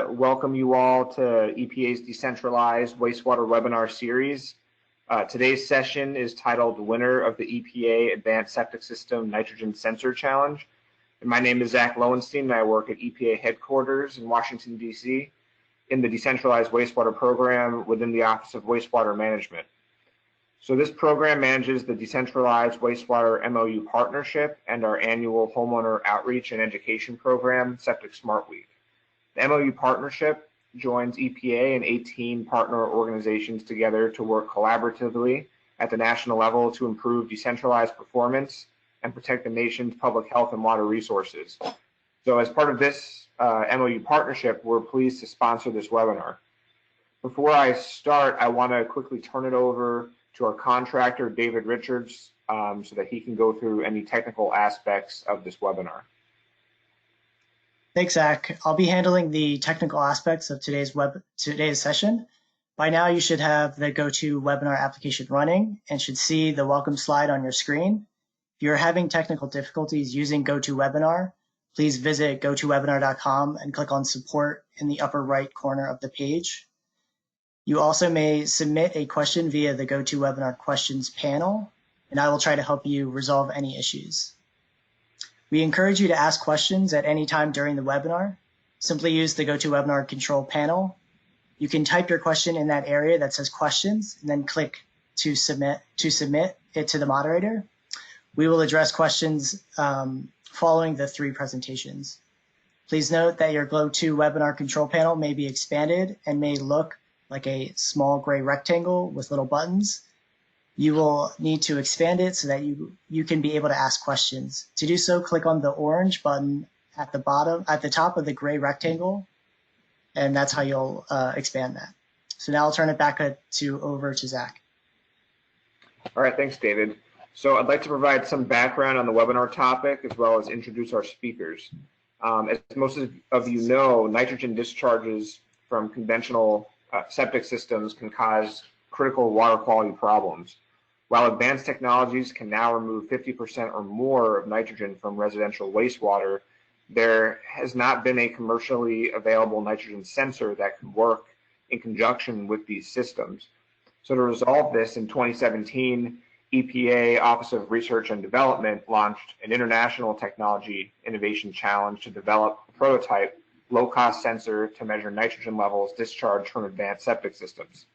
to welcome you all to EPA's Decentralized Wastewater Webinar Series. Today's session is titled Winner of the EPA Advanced Septic System Nitrogen Sensor Challenge. And my name is Zach Lowenstein, and I work at EPA headquarters in Washington, D.C. in the Decentralized Wastewater Program within the Office of Wastewater Management. So this program manages the Decentralized Wastewater MOU Partnership and our annual homeowner outreach and education program, Septic Smart Week. The MOU Partnership joins EPA and 18 partner organizations together to work collaboratively at the national level to improve decentralized performance and protect the nation's public health and water resources. So as part of this MOU Partnership, we're pleased to sponsor this webinar. Before I start, I want to quickly turn it over to our contractor, David Richards, so that he can go through any technical aspects of this webinar. Thanks, Zach. I'll be handling the technical aspects of today's session. By now, you should have the GoToWebinar application running and should see the welcome slide on your screen. If you're having technical difficulties using GoToWebinar, please visit gotowebinar.com and click on Support in the upper right corner of the page. You also may submit a question via the GoToWebinar questions panel, and I will try to help you resolve any issues. We encourage you to ask questions at any time during the webinar. Simply use the GoToWebinar control panel. You can type your question in that area that says questions and then click to submit it to the moderator. We will address questions following the 3 presentations. Please note that your GoToWebinar control panel may be expanded and may look like a small gray rectangle with little buttons. You will need to expand it so that you can be able to ask questions. To do so, click on the orange button at the top of the gray rectangle, and that's how you'll expand that. So now I'll turn it back over to Zach. All right, thanks, David. So I'd like to provide some background on the webinar topic as well as introduce our speakers. As most of you know, nitrogen discharges from conventional septic systems can cause critical water quality problems. While advanced technologies can now remove 50% or more of nitrogen from residential wastewater, there has not been a commercially available nitrogen sensor that can work in conjunction with these systems. So to resolve this, in 2017, EPA Office of Research and Development launched an international technology innovation challenge to develop a prototype low-cost sensor to measure nitrogen levels discharged from advanced septic systems.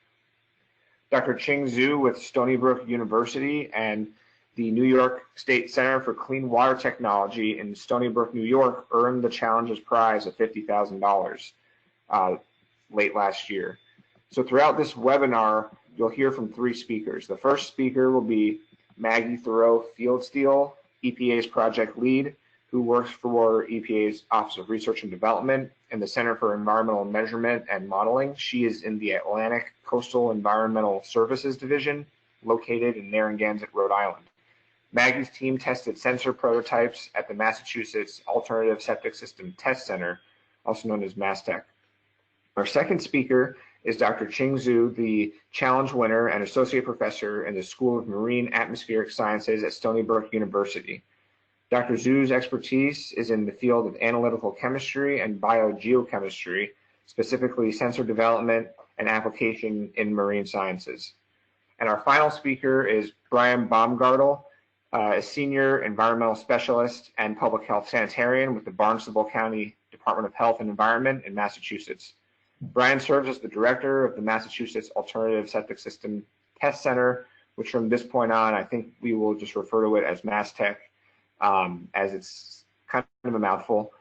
Dr. Qingzhi Zhu with Stony Brook University and the New York State Center for Clean Water Technology in Stony Brook, New York, earned the challenge's prize of $50,000 late last year. So throughout this webinar, you'll hear from 3 speakers. The first speaker will be Maggie Thoreau Fieldsteel, EPA's project lead, who works for EPA's Office of Research and Development and the Center for Environmental Measurement and Modeling. She is in the Atlantic Coastal Environmental Services Division, located in Narragansett, Rhode Island. Maggie's team tested sensor prototypes at the Massachusetts Alternative Septic System Test Center, also known as MASTEC. Our second speaker is Dr. Qingzhi Zhu, the challenge winner and associate professor in the School of Marine Atmospheric Sciences at Stony Brook University. Dr. Zhu's expertise is in the field of analytical chemistry and biogeochemistry, specifically sensor development and application in marine sciences. And our final speaker is Brian Baumgartel, a senior environmental specialist and public health sanitarian with the Barnstable County Department of Health and Environment in Massachusetts. Brian serves as the director of the Massachusetts Alternative Septic System Test Center, which from this point on, I think we will just refer to it as MASTEC, as it's kind of a mouthful.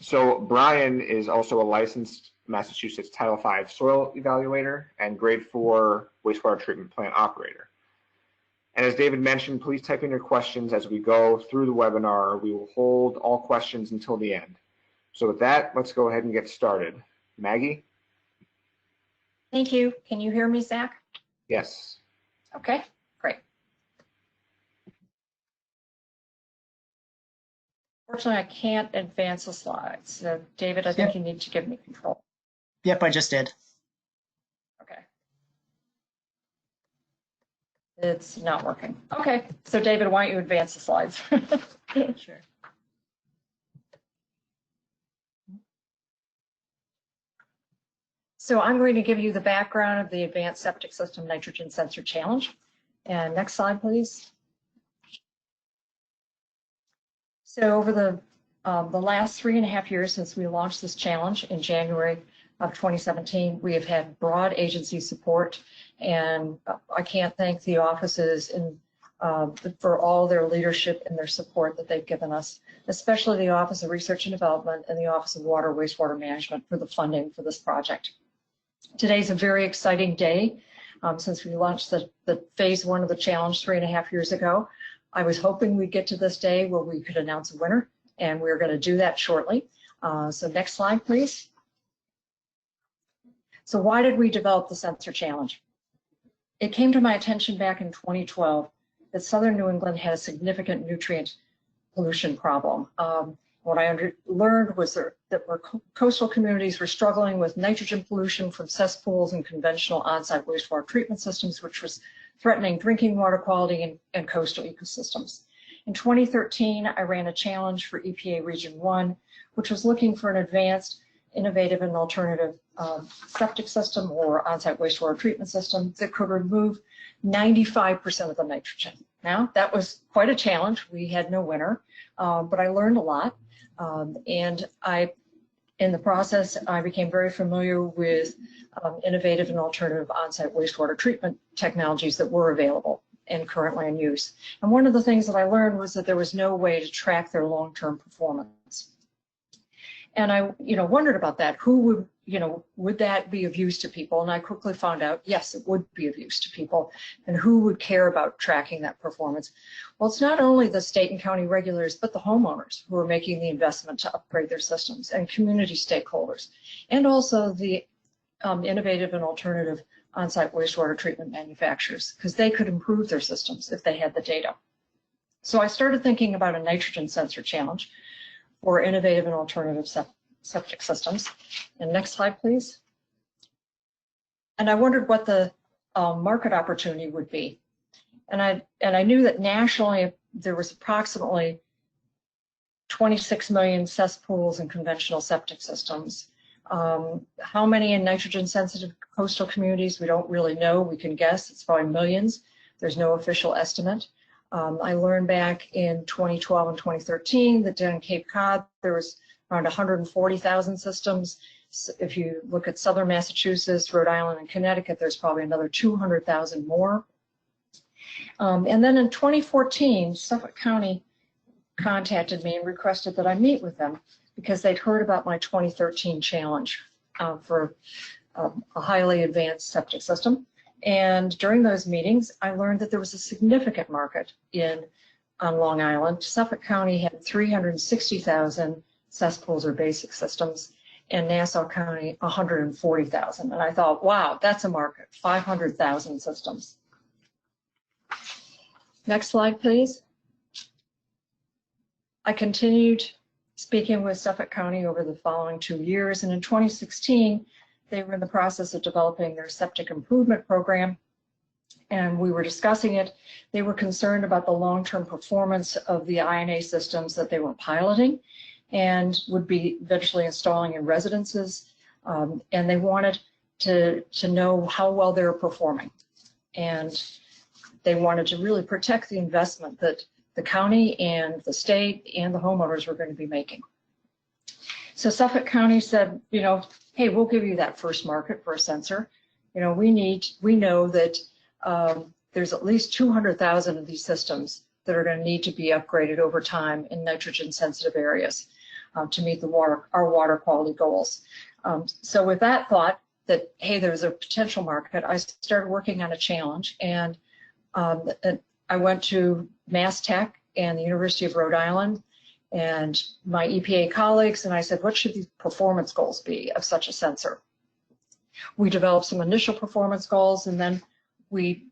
So Brian is also a licensed Massachusetts Title V soil evaluator and grade 4 wastewater treatment plant operator. And as David mentioned, please type in your questions as we go through the webinar. We will hold all questions until the end. So with that, let's go ahead and get started. Maggie? Thank you. Can you hear me, Zach? Yes. Okay, great. Fortunately, I can't advance the slides. So, David, I think you need to give me control. Yep, I just did. Okay. It's not working. Okay, so David, why don't you advance the slides? Sure. So I'm going to give you the background of the Advanced Septic System Nitrogen Sensor Challenge. And next slide, please. So over the last 3.5 years since we launched this challenge in January of 2017, we have had broad agency support, and I can't thank the offices for all their leadership and their support that they've given us, especially the Office of Research and Development and the Office of Water Wastewater Management for the funding for this project. Today's a very exciting day. Since we launched the phase 1 of the challenge 3.5 years ago, I was hoping we'd get to this day where we could announce a winner, and we're going to do that shortly. So next slide, please. So why did we develop the sensor challenge? It came to my attention back in 2012 that Southern New England had a significant nutrient pollution problem. What I learned was that coastal communities were struggling with nitrogen pollution from cesspools and conventional on-site wastewater treatment systems, which was threatening drinking water quality and coastal ecosystems. In 2013, I ran a challenge for EPA Region 1, which was looking for an advanced, innovative, and alternative septic system or on-site wastewater treatment system that could remove 95% of the nitrogen. Now, that was quite a challenge. We had no winner, but I learned a lot. And in the process, I became very familiar with innovative and alternative on-site wastewater treatment technologies that were available and currently in use. And one of the things that I learned was that there was no way to track their long-term performance. And I, wondered about that. Who would that be of use to people? And I quickly found out, yes, it would be of use to people. And who would care about tracking that performance? Well, it's not only the state and county regulators, but the homeowners who are making the investment to upgrade their systems, and community stakeholders, and also the innovative and alternative on-site wastewater treatment manufacturers, because they could improve their systems if they had the data. So I started thinking about a nitrogen sensor challenge for innovative and alternative septic systems. And next slide, please. And I wondered what the market opportunity would be. And I knew that nationally there was approximately 26 million cesspools and conventional septic systems. How many in nitrogen sensitive coastal communities, we don't really know. We can guess, it's probably millions. There's no official estimate. I learned back in 2012 and 2013 that down in Cape Cod, there was around 140,000 systems. So if you look at southern Massachusetts, Rhode Island, and Connecticut, there's probably another 200,000 more. And then in 2014, Suffolk County contacted me and requested that I meet with them because they'd heard about my 2013 challenge for a highly advanced septic system. And during those meetings, I learned that there was a significant market on Long Island. Suffolk County had 360,000 cesspools or basic systems, and Nassau County 140,000. And I thought, wow, that's a market, 500,000 systems. Next slide, please. I continued speaking with Suffolk County over the following 2 years, and in 2016, they were in the process of developing their septic improvement program, and we were discussing it. They were concerned about the long-term performance of the INA systems that they were piloting and would be eventually installing in residences, and they wanted to know how well they were performing. And they wanted to really protect the investment that the county and the state and the homeowners were going to be making. So Suffolk County said, hey, we'll give you that first market for a sensor. We know that there's at least 200,000 of these systems that are going to need to be upgraded over time in nitrogen sensitive areas to meet our water quality goals. So with that thought that, hey, there's a potential market, I started working on a challenge, and I went to Mass Tech and the University of Rhode Island and my EPA colleagues, and I said, what should the performance goals be of such a sensor? We developed some initial performance goals, and then we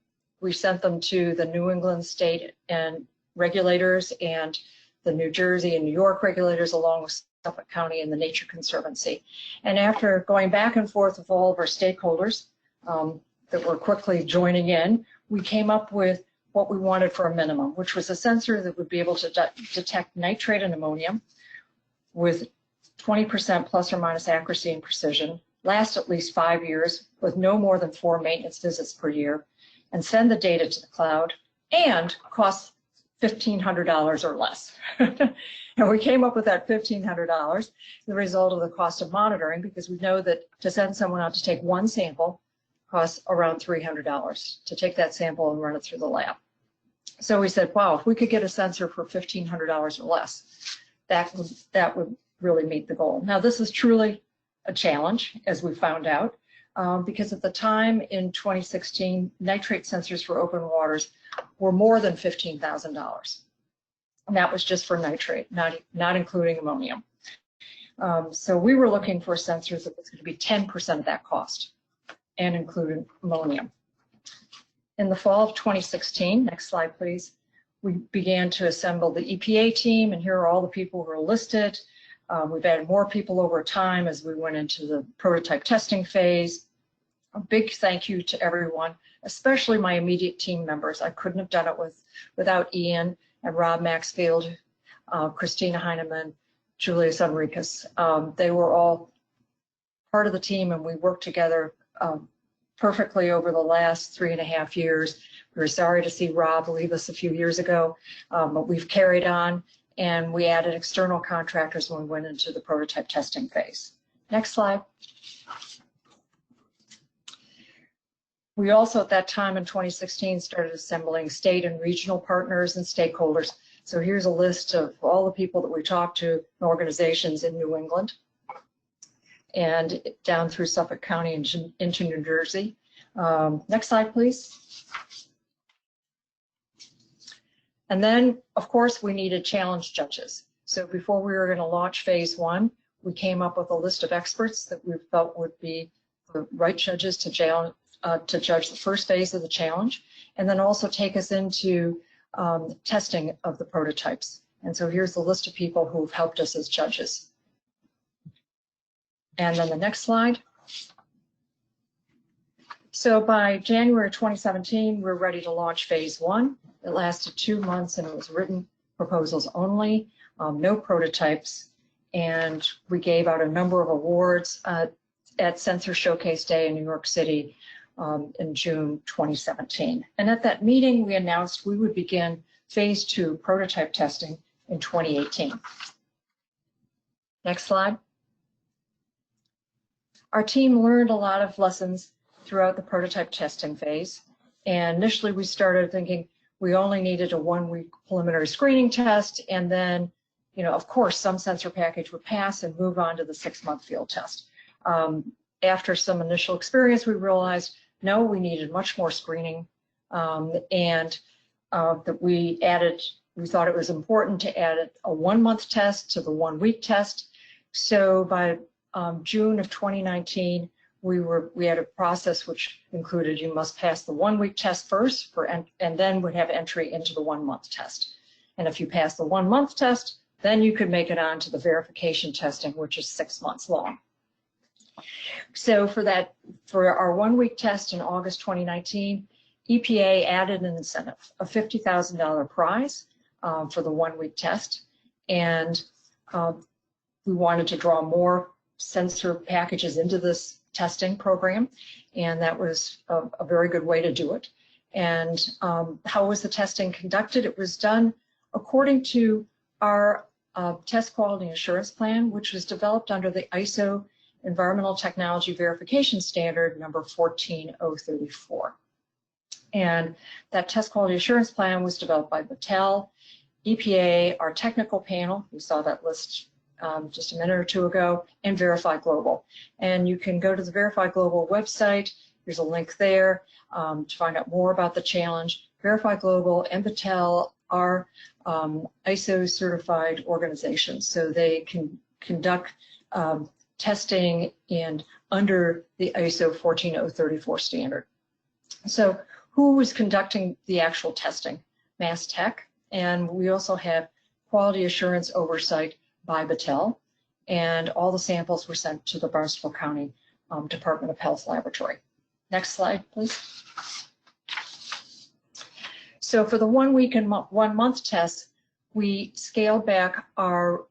sent them to the New England state and regulators and the New Jersey and New York regulators, along with Suffolk County and the Nature Conservancy. And after going back and forth with all of our stakeholders that were quickly joining in, we came up with what we wanted for a minimum, which was a sensor that would be able to detect nitrate and ammonium with 20% plus or minus accuracy and precision, last at least 5 years with no more than 4 maintenance visits per year, and send the data to the cloud, and cost $1,500 or less. And we came up with that $1,500, the result of the cost of monitoring, because we know that to send someone out to take one sample costs around $300 to take that sample and run it through the lab. So we said, wow, if we could get a sensor for $1,500 or less, that would really meet the goal. Now, this is truly a challenge, as we found out, because at the time in 2016, nitrate sensors for open waters were more than $15,000. And that was just for nitrate, not including ammonium. So we were looking for sensors that was going to be 10% of that cost and included ammonium. In the fall of 2016, next slide please, we began to assemble the EPA team, and here are all the people who are listed. We've added more people over time as we went into the prototype testing phase. A big thank you to everyone, especially my immediate team members. I couldn't have done it without Ian and Rob Maxfield, Christina Heineman, Julius Enriquez. They were all part of the team, and we worked together perfectly over the last 3.5 years. We were sorry to see Rob leave us a few years ago, but we've carried on, and we added external contractors when we went into the prototype testing phase. Next slide. We also, at that time in 2016, started assembling state and regional partners and stakeholders. So here's a list of all the people that we talked to in organizations in New England and down through Suffolk County and into New Jersey. Next slide, please. And then, of course, we needed challenge judges. So before we were going to launch phase 1, we came up with a list of experts that we felt would be the right judges to judge the first phase of the challenge, and then also take us into testing of the prototypes. And so here's the list of people who've helped us as judges. And then the next slide. So by January 2017, we're ready to launch phase 1. It lasted 2 months, and it was written proposals only, no prototypes. And we gave out a number of awards at Sensor Showcase Day in New York City in June 2017. And at that meeting, we announced we would begin phase 2 prototype testing in 2018. Next slide. Our team learned a lot of lessons throughout the prototype testing phase. And initially we started thinking we only needed a 1-week preliminary screening test, and then, you know, of course, some sensor package would pass and move on to the 6-month field test. After some initial experience, we realized, no, we needed much more screening, and that we thought it was important to add a 1-month test to the 1-week test. So by June of 2019, we had a process which included you must pass the 1-week test first and then would have entry into the 1-month test. And if you pass the 1-month test, then you could make it on to the verification testing, which is 6 months long. So for our 1-week test in August 2019, EPA added an incentive, a $50,000 prize for the 1-week test. And we wanted to draw more sensor packages into this testing program, and that was a very good way to do it. And how was the testing conducted? It was done according to our test quality assurance plan, which was developed under the ISO Environmental Technology Verification Standard number 14034. And that test quality assurance plan was developed by Battelle, EPA, our technical panel, we saw that list just a minute or two ago, and Verify Global. And you can go to the Verify Global website. There's a link there to find out more about the challenge. Verify Global and Battelle are ISO certified organizations, so they can conduct testing under the ISO 14034 standard. So who was conducting the actual testing? Mass Tech, and we also have quality assurance oversight by Battelle, and all the samples were sent to the Barnstable County Department of Health Laboratory. Next slide, please. So for the 1-week and 1-month tests, we scaled back our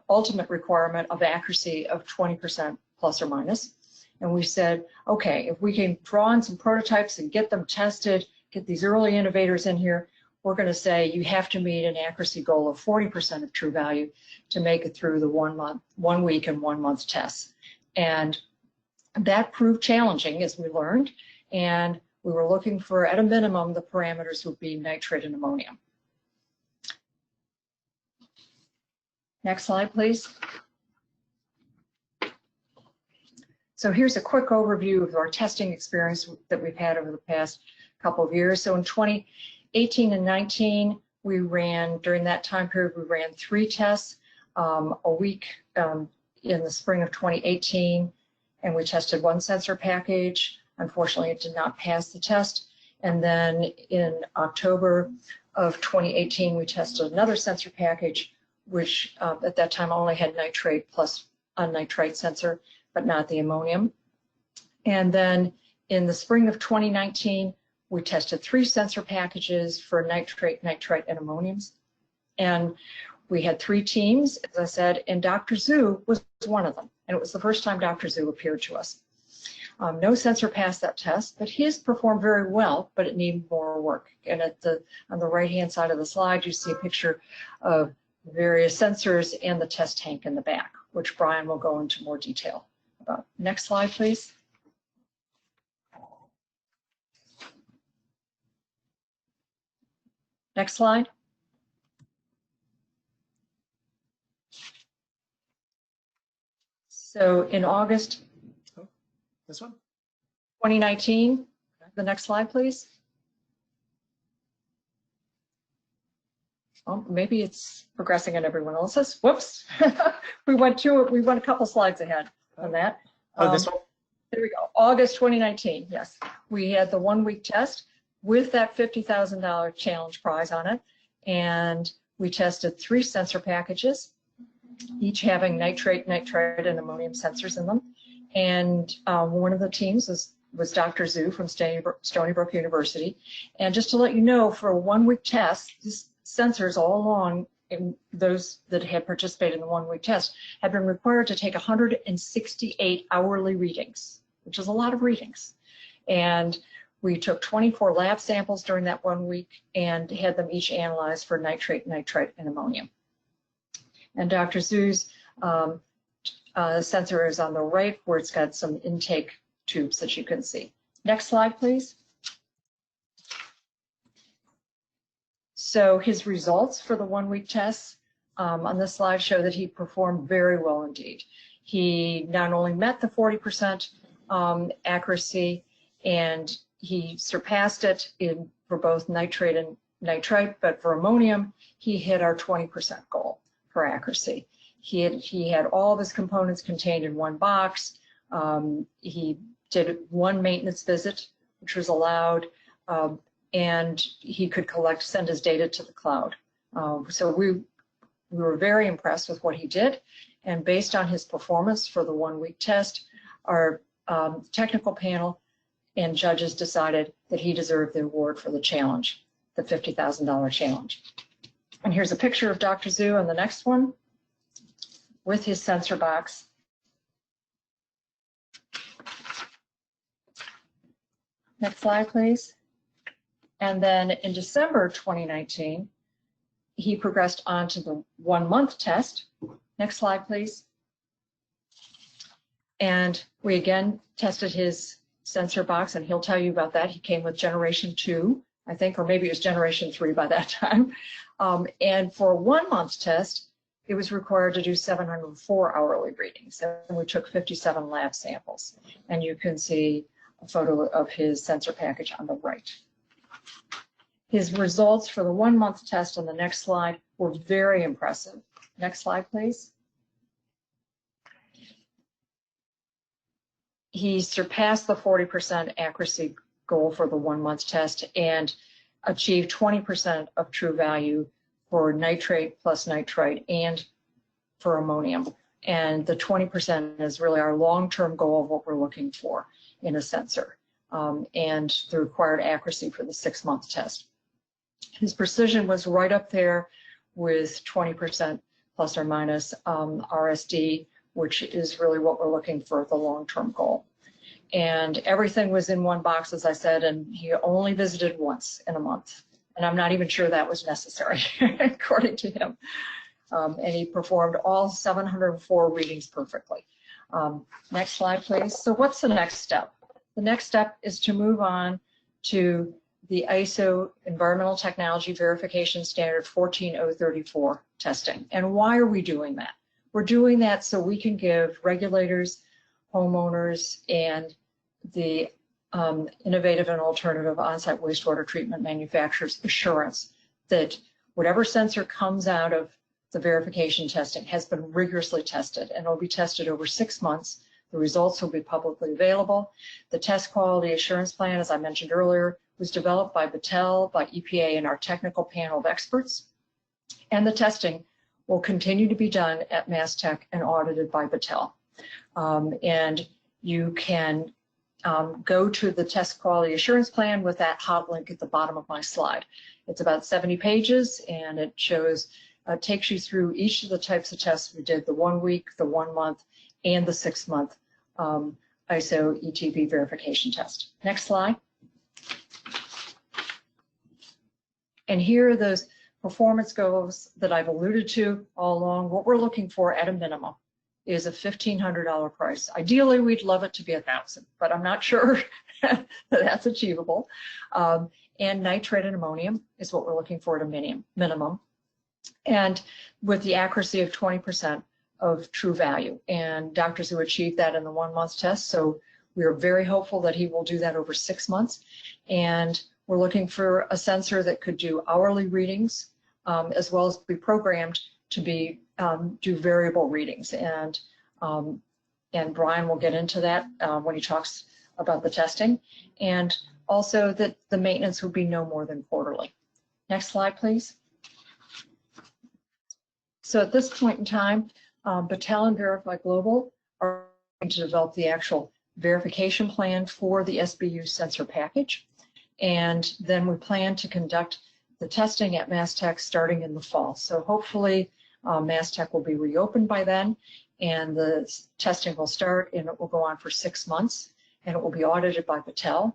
ultimate requirement of accuracy of 20% plus or minus. And we said, okay, if we can draw on some prototypes and get them tested, get these early innovators in here, we're going to say you have to meet an accuracy goal of 40% of true value to make it through the 1 week and 1 month tests. And that proved challenging, as we learned, and we were looking for, at a minimum, the parameters would be nitrate and ammonium. Next slide, please. So here's a quick overview of our testing experience that we've had over the past couple of years. So in 2018 and 19, we ran, during that time period, we ran 3 tests a week in the spring of 2018, and we tested 1 sensor package. Unfortunately, it did not pass the test. And then in October of 2018, we tested another sensor package, which at that time only had nitrate plus a nitrite sensor, but not the ammonium. And then in the spring of 2019, we tested 3 sensor packages for nitrate, nitrite, and ammoniums. And we had 3 teams, as I said, and Dr. Zhu was one of them. And it was the first time Dr. Zhu appeared to us. No sensor passed that test, but his performed very well, but it needed more work. And on the right-hand side of the slide, you see a picture of various sensors and the test tank in the back, which Brian will go into more detail about. Next slide, please. Next slide. So in August This one? 2019, the next slide, please. Oh, maybe it's progressing on everyone else's. Whoops. we went a couple slides ahead on that. Oh, this one? There we go. August 2019. Yes. We had the 1 week test with that $50,000 challenge prize on it. And we tested 3 sensor packages, each having nitrate, nitrite, and ammonium sensors in them. And one of the teams was Dr. Zhu from Stony Brook University. And just to let you know, for a 1 week test, these sensors all along, those that had participated in the 1 week test, had been required to take 168 hourly readings, which is a lot of readings. And we took 24 lab samples during that 1 week and had them each analyzed for nitrate, nitrite, and ammonium. And Dr. Zhu's sensor is on the right, where it's got some intake tubes that you can see. Next slide, please. So his results for the 1 week tests on this slide show that he performed very well indeed. He not only met the 40% accuracy, and he surpassed it for both nitrate and nitrite, but for ammonium, he hit our 20% goal for accuracy. He had all of his components contained in one box. He did 1 maintenance visit, which was allowed, and he could send his data to the cloud. So we were very impressed with what he did. And based on his performance for the 1 week test, our technical panel and judges decided that he deserved the award for the challenge, the $50,000 challenge. And here's a picture of Dr. Zhu on the next one with his sensor box. Next slide, please. And then in December 2019, he progressed on to the 1 month test. Next slide, please. And we again tested his sensor box, and he'll tell you about that. He came with generation 2, I think, or maybe it was generation 3 by that time. And for a 1 month test, it was required to do 704 hourly readings. And we took 57 lab samples. And you can see a photo of his sensor package on the right. His results for the 1 month test on the next slide were very impressive. Next slide, please. He surpassed the 40% accuracy goal for the 1 month test and achieved 20% of true value for nitrate plus nitrite and for ammonium. And the 20% is really our long-term goal of what we're looking for in a sensor, and the required accuracy for the 6 month test. His precision was right up there with 20% plus or minus RSD which is really what we're looking for, the long-term goal. And everything was in one box, as I said, and he only visited once in a month. And I'm not even sure that was necessary, according to him. And he performed all 704 readings perfectly. Next slide, please. So what's the next step? The next step is to move on to the ISO Environmental Technology Verification Standard 14034 testing. And why are we doing that? We're doing that so we can give regulators, homeowners, and the innovative and alternative on-site wastewater treatment manufacturers assurance that whatever sensor comes out of the verification testing has been rigorously tested, and will be tested over 6 months. The results will be publicly available. The test quality assurance plan, as I mentioned earlier, was developed by Battelle, by EPA, and our technical panel of experts. And the testing will continue to be done at MassTech and audited by Battelle. And you can go to the test quality assurance plan with that hot link at the bottom of my slide. It's about 70 pages, and it shows, takes you through each of the types of tests we did, the 1 week, the 1 month, and the 6 month ISO ETV verification test. Next slide. And here are those performance goals that I've alluded to all along. What we're looking for at a minimum is a $1,500 price. Ideally, we'd love it to be $1,000, but I'm not sure that that's achievable. And nitrate and ammonium is what we're looking for at a minimum. And with the accuracy of 20% of true value. And Dr. Zhu achieved that in the 1 month test. So we are very hopeful that he will do that over 6 months. And we're looking for a sensor that could do hourly readings, as well as be programmed to be do variable readings. And Brian will get into that when he talks about the testing. And also that the maintenance would be no more than quarterly. Next slide, please. So at this point in time, Battelle and Verify Global are going to develop the actual verification plan for the SBU sensor package. And then we plan to conduct the testing at MassTech starting in the fall. So hopefully MassTech will be reopened by then, and the testing will start, and it will go on for 6 months, and it will be audited by Battelle.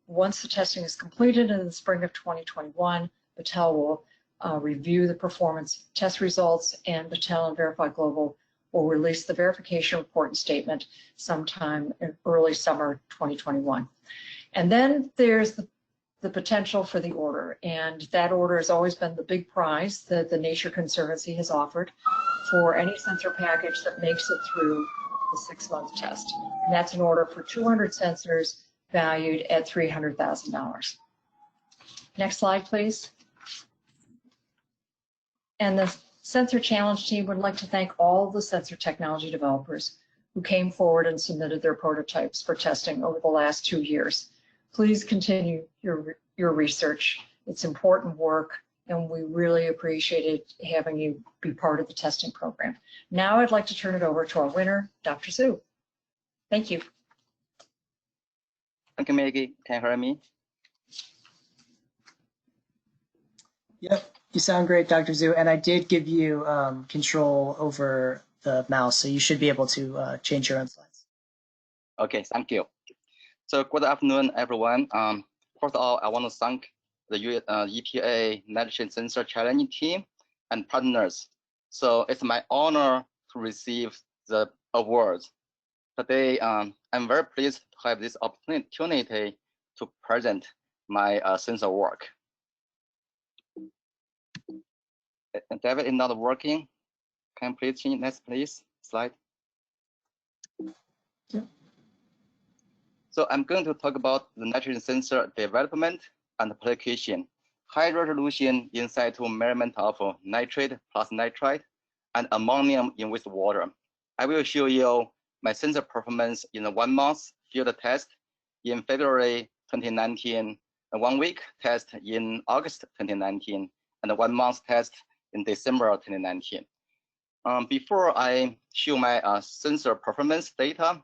Once the testing is completed in the spring of 2021, Battelle will review the performance test results, and Battelle and Verify Global will release the verification report and statement sometime in early summer 2021. And then there's the potential for the order, and that order has always been the big prize that the Nature Conservancy has offered for any sensor package that makes it through the 6 month test. And that's an order for 200 sensors valued at $300,000. Next slide, please. And the Sensor Challenge team would like to thank all the sensor technology developers who came forward and submitted their prototypes for testing over the last 2 years. Please continue your research. It's important work, and we really appreciated having you be part of the testing program. Now I'd like to turn it over to our winner, Dr. Zhu. Thank you. Thank you, Maggie. Can you hear me? Yep, you sound great, Dr. Zhu. And I did give you control over the mouse, so you should be able to change your own slides. Okay, thank you. So good afternoon, everyone. First of all, I want to thank the EPA Nitrogen Sensor Challenge team and partners. So it's my honor to receive the awards. Today, I'm very pleased to have this opportunity to present my sensor work. David is not working. Can you please change next, please, slide? Yeah. So I'm going to talk about the nitrogen sensor development and application, high resolution in situ measurement of nitrate plus nitrite and ammonium in wastewater. I will show you my sensor performance in a 1 month field test in February 2019, a 1 week test in August 2019, and a 1 month test in December 2019. Before I show my sensor performance data,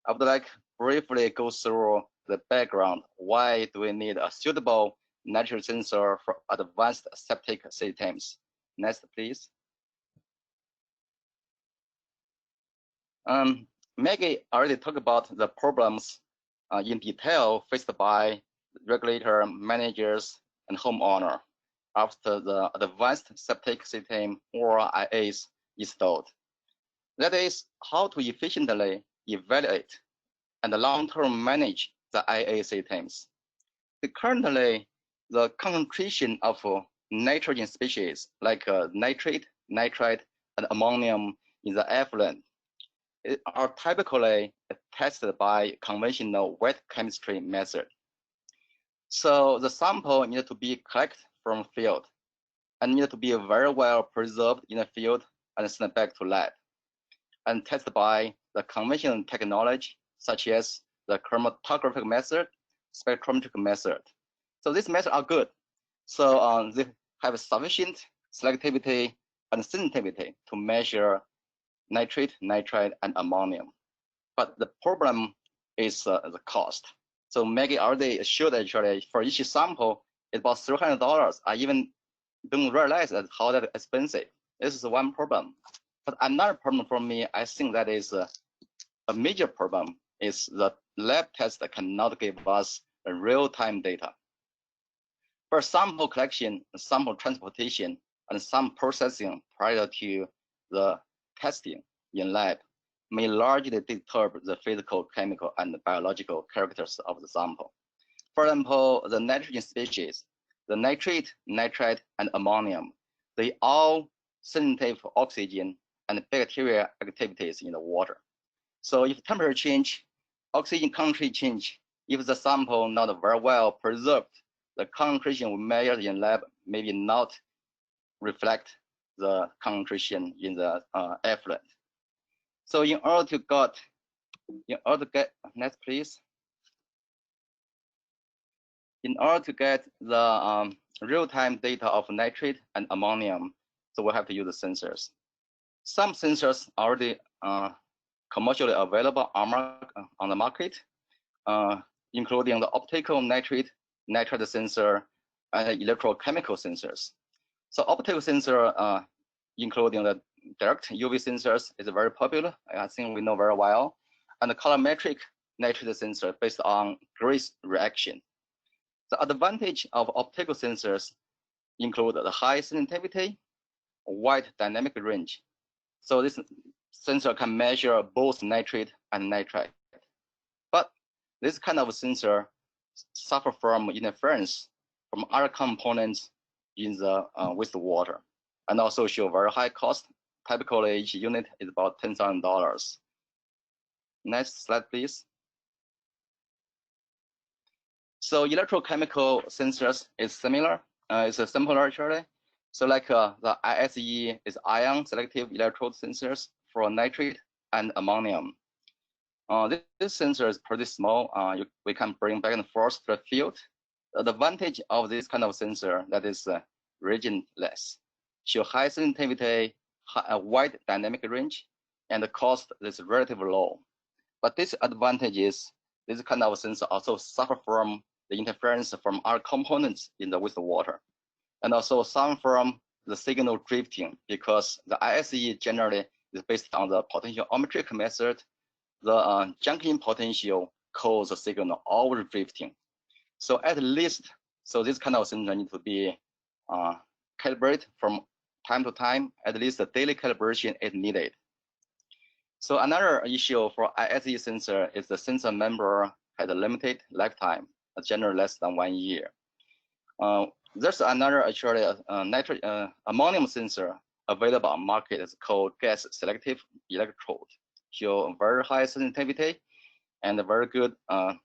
I would like briefly go through the background. Why do we need a suitable nitrogen sensor for advanced septic systems? Next, please. Maggie already talked about the problems in detail faced by regulator, managers, and homeowner after the advanced septic system or IAs installed. That is how to efficiently evaluate and long-term manage the IA systems. Currently, the concentration of nitrogen species like nitrate, nitrite, and ammonium in the effluent are typically tested by conventional wet chemistry method. So the sample needs to be collected from field and needs to be very well preserved in the field and sent back to lab and tested by the conventional technology such as the chromatographic method, spectrometric method. So these methods are good. So they have sufficient selectivity and sensitivity to measure nitrate, nitrite, and ammonium. But the problem is the cost. So Maggie already showed actually for each sample, it's about $300. I even don't realize that how that expensive. This is one problem. But another problem for me, I think that is a major problem is the lab test cannot give us real-time data. For sample collection, sample transportation, and some processing prior to the testing in lab may largely disturb the physical, chemical, and biological characters of the sample. For example, the nitrogen species, the nitrate, nitrite, and ammonium, they all sensitive for oxygen and bacterial activities in the water. So if temperature change, oxygen concentration change, if the sample not very well preserved, the concentration we measure in lab maybe not reflect the concentration in the effluent. So in order to get next please. In order to get the real-time data of nitrate and ammonium, so we have to use the sensors. Some sensors are already commercially available on the market, including the optical nitrate sensor, and electrochemical sensors. So optical sensor, including the direct UV sensors, is very popular. I think we know very well. And the colorimetric nitrate sensor based on Grace reaction. The advantage of optical sensors include the high sensitivity, wide dynamic range. So this sensor can measure both nitrate and nitrite. But this kind of sensor suffer from interference from other components in the wastewater, and also show very high cost. Typically, each unit is about $10,000. Next slide, please. So electrochemical sensors is similar. It's a simpler actually. So like the ISE is ion selective electrode sensors for nitrate and ammonium. This sensor is pretty small. We can bring back and forth to the field. The advantage of this kind of sensor that is regionless, show high sensitivity, wide dynamic range, and the cost is relatively low. But this advantage is this kind of sensor also suffer from the interference from other components in the wastewater, and also some from the signal drifting, because the ISE generally is based on the potentiometric method. The junction potential cause the signal always drifting. So at least, so this kind of sensor need to be calibrated from time to time. At least the daily calibration is needed. So another issue for ISE sensor is the sensor member has a limited lifetime, generally less than 1 year. There's another actually ammonium sensor available on market. It's called gas selective electrode. Show very high sensitivity and a very good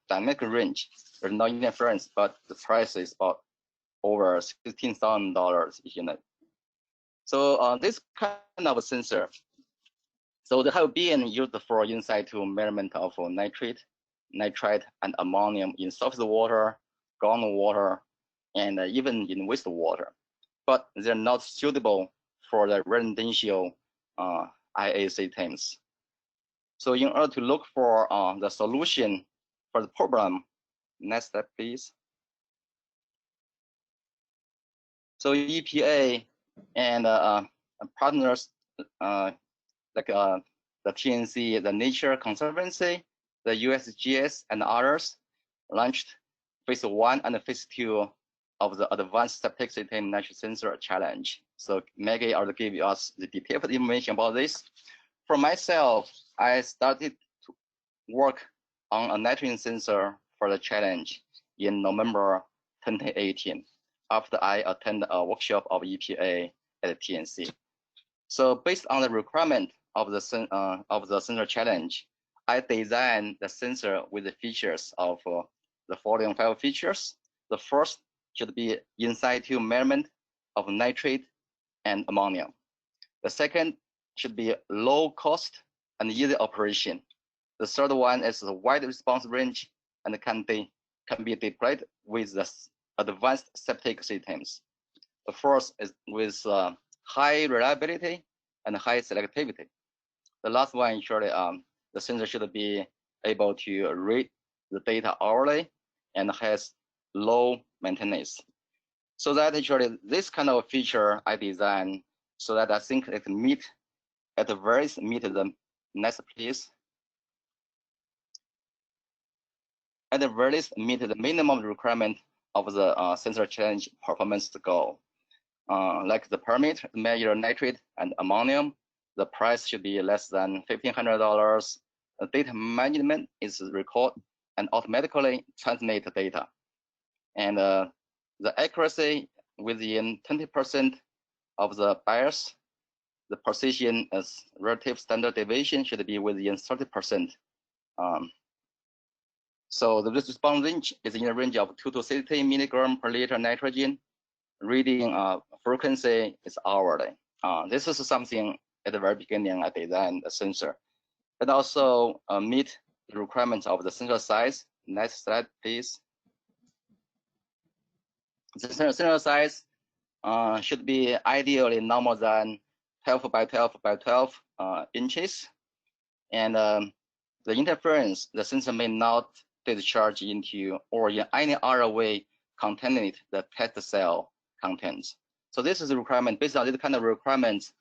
dynamic range. There's no interference, but the price is about over $16,000 each unit. So this kind of sensor, so they have been used for in situ measurement of nitrate, nitrite, and ammonium in surface water, groundwater, and even in wastewater. But they're not suitable for the residential IA systems. So in order to look for the solution for the problem, next step, please. So EPA and partners like the TNC, the Nature Conservancy, the USGS, and others launched phase 1 and phase 2 of the Advanced Septic System Nitrogen Sensor Challenge. So Maggie will give us the detailed information about this. For myself, I started to work on a nitrogen sensor for the challenge in November 2018, after I attended a workshop of EPA at TNC. So based on the requirement of the sensor challenge, I designed the sensor with the features of the following 5 features. The first should be in situ measurement of nitrate and ammonium. The second should be low cost and easy operation. The third one is a wide response range and can be deployed with the advanced septic systems. The fourth is with high reliability and high selectivity. The last one, surely, the sensor should be able to read the data hourly and has low maintenance. So that actually this kind of feature I designed so that I think it meet the next please. At the very least meet the minimum requirement of the sensor challenge performance goal. Like the permit to measure nitrate and ammonium, the price should be less than $1,500. The data management is record and automatically transmit the data. And the accuracy within 20% of the bias, the precision as relative standard deviation should be within 30%. So the response range is in a range of 2 to 60 milligram per liter nitrogen. Reading frequency is hourly. This is something at the very beginning I designed a sensor. It also meet the requirements of the sensor size. Next slide, please. The sensor size should be ideally no more than 12 by 12 by 12 inches. And the interference, the sensor may not discharge into or in any other way contaminate the test cell contents. So this is a requirement. Based on this kind of requirements,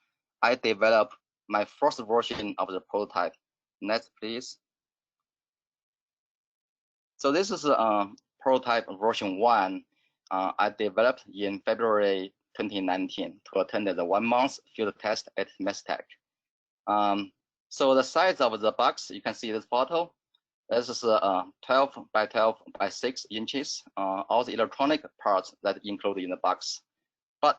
I developed my first version of the prototype. Next, please. So this is prototype version 1 I developed in February 2019 to attend the 1-month field test at Septic. So the size of the box, you can see this photo. This is 12 by 12 by 6 inches. All the electronic parts that included in the box. But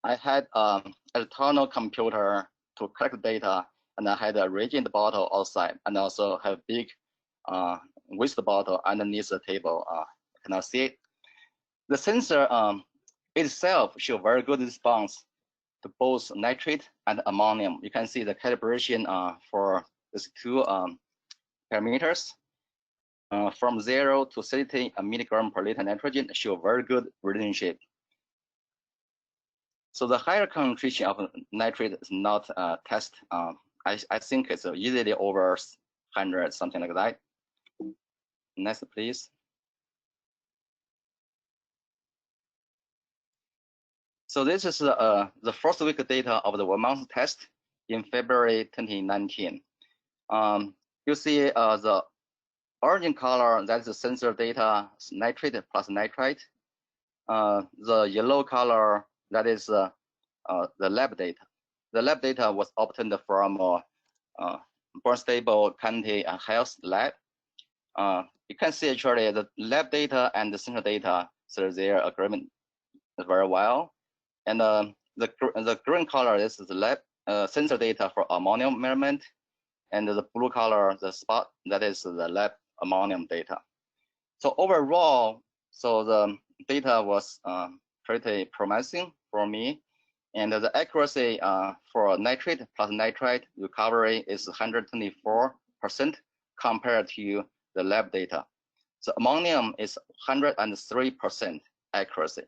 I had an internal computer to collect data, and I had a reagent bottle outside, and also have big waste bottle underneath the table. You cannot see it. The sensor itself shows very good response to both nitrate and ammonium. You can see the calibration for these 2 parameters. From 0 to 30 milligram per liter nitrogen show very good relationship. So the higher concentration of nitrate is not test. I think it's easily over 100, something like that. Next, please. So this is the first week data of the 1-month test in February 2019. You see the orange color, that's the sensor data, nitrate plus nitrite. The yellow color, that is the lab data. The lab data was obtained from Barnstable County Health Lab. You can see actually the lab data and the sensor data, so their agreement very well. And the green color is the lab sensor data for ammonium measurement, and the blue color, the spot, that is the lab ammonium data. So overall, so the data was pretty promising for me, and the accuracy for nitrate plus nitrite recovery is 124% compared to the lab data. So ammonium is 103% accuracy.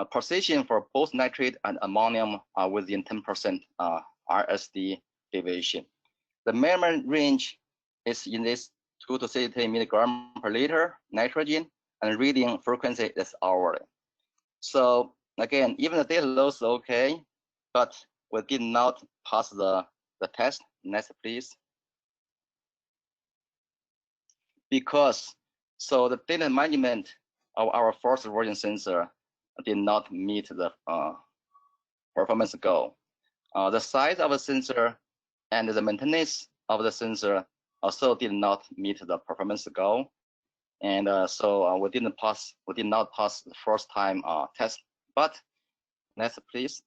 Precision for both nitrate and ammonium are within 10% RSD deviation. The measurement range is in this 2 to 30 milligram per liter nitrogen, and reading frequency is hourly. So again, even the data looks okay, but we did not pass the test Next, please. Because so the data management of our first version sensor did not meet the performance goal. The size of the sensor and the maintenance of the sensor also did not meet the performance goal, and so we did not pass the first time test. But next, please.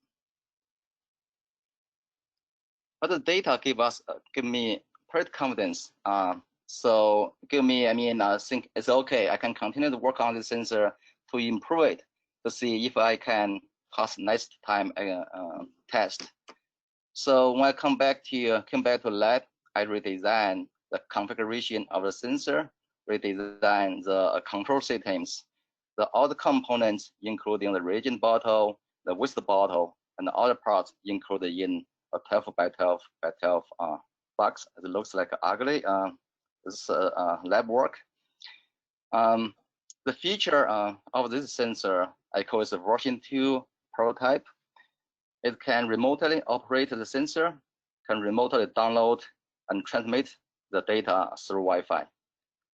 But the data give me pretty confidence. So give me, I think it's okay. I can continue to work on the sensor to improve it to see if I can pass next time test. So when I came back to lab, I redesigned the configuration of the sensor, redesign the control systems, all the components, including the reagent bottle, the waste bottle, and the other parts included in a 12 by 12 by 12 box. It looks like ugly. This is lab work. The feature of this sensor, I call it a version 2 prototype. It can remotely operate the sensor, can remotely download and transmit the data through Wi-Fi.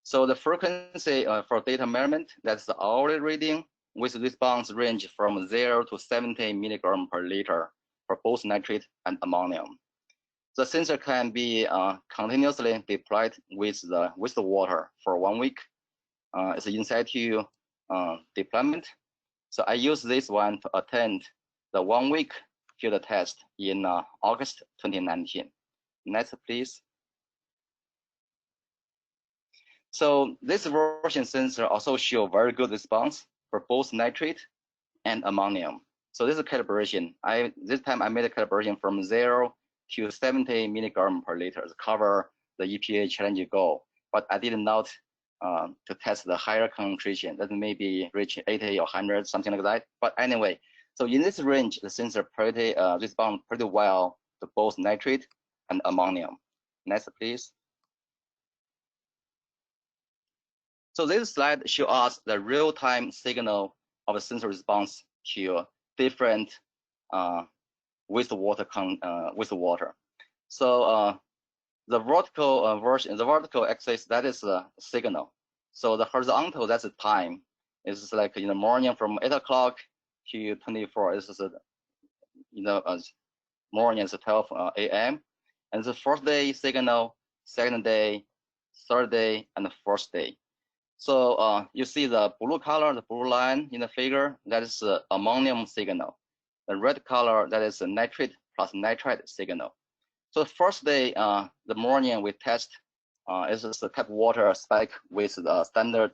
So the frequency for data measurement, that's the hourly reading with response range from 0 to 70 milligram per liter for both nitrate and ammonium. The sensor can be continuously deployed with the water for 1 week. It's in situ deployment. So I use this one to attend the 1 week field test in August 2019. Next, please. So this version sensor also show very good response for both nitrate and ammonium. So this is calibration. This time I made a calibration from 0 to 70 milligram per liter to cover the EPA challenge goal. But I did not to test the higher concentration that maybe reach 80 or 100, something like that. But anyway, so in this range, the sensor respond pretty well to both nitrate and ammonium. Next, please. So this slide shows us the real-time signal of the sensor response to different wastewater. So the vertical axis, that is the signal. So the horizontal, that's the time. It's like in the morning from 8 o'clock to 24. This is morning is 12 a.m. And the first day signal, second day, third day, and the fourth day. So you see the blue color, the blue line in the figure, that is the ammonium signal. The red color, that is the nitrate plus nitrite signal. So the first day, the morning we test is the tap water spike with the standard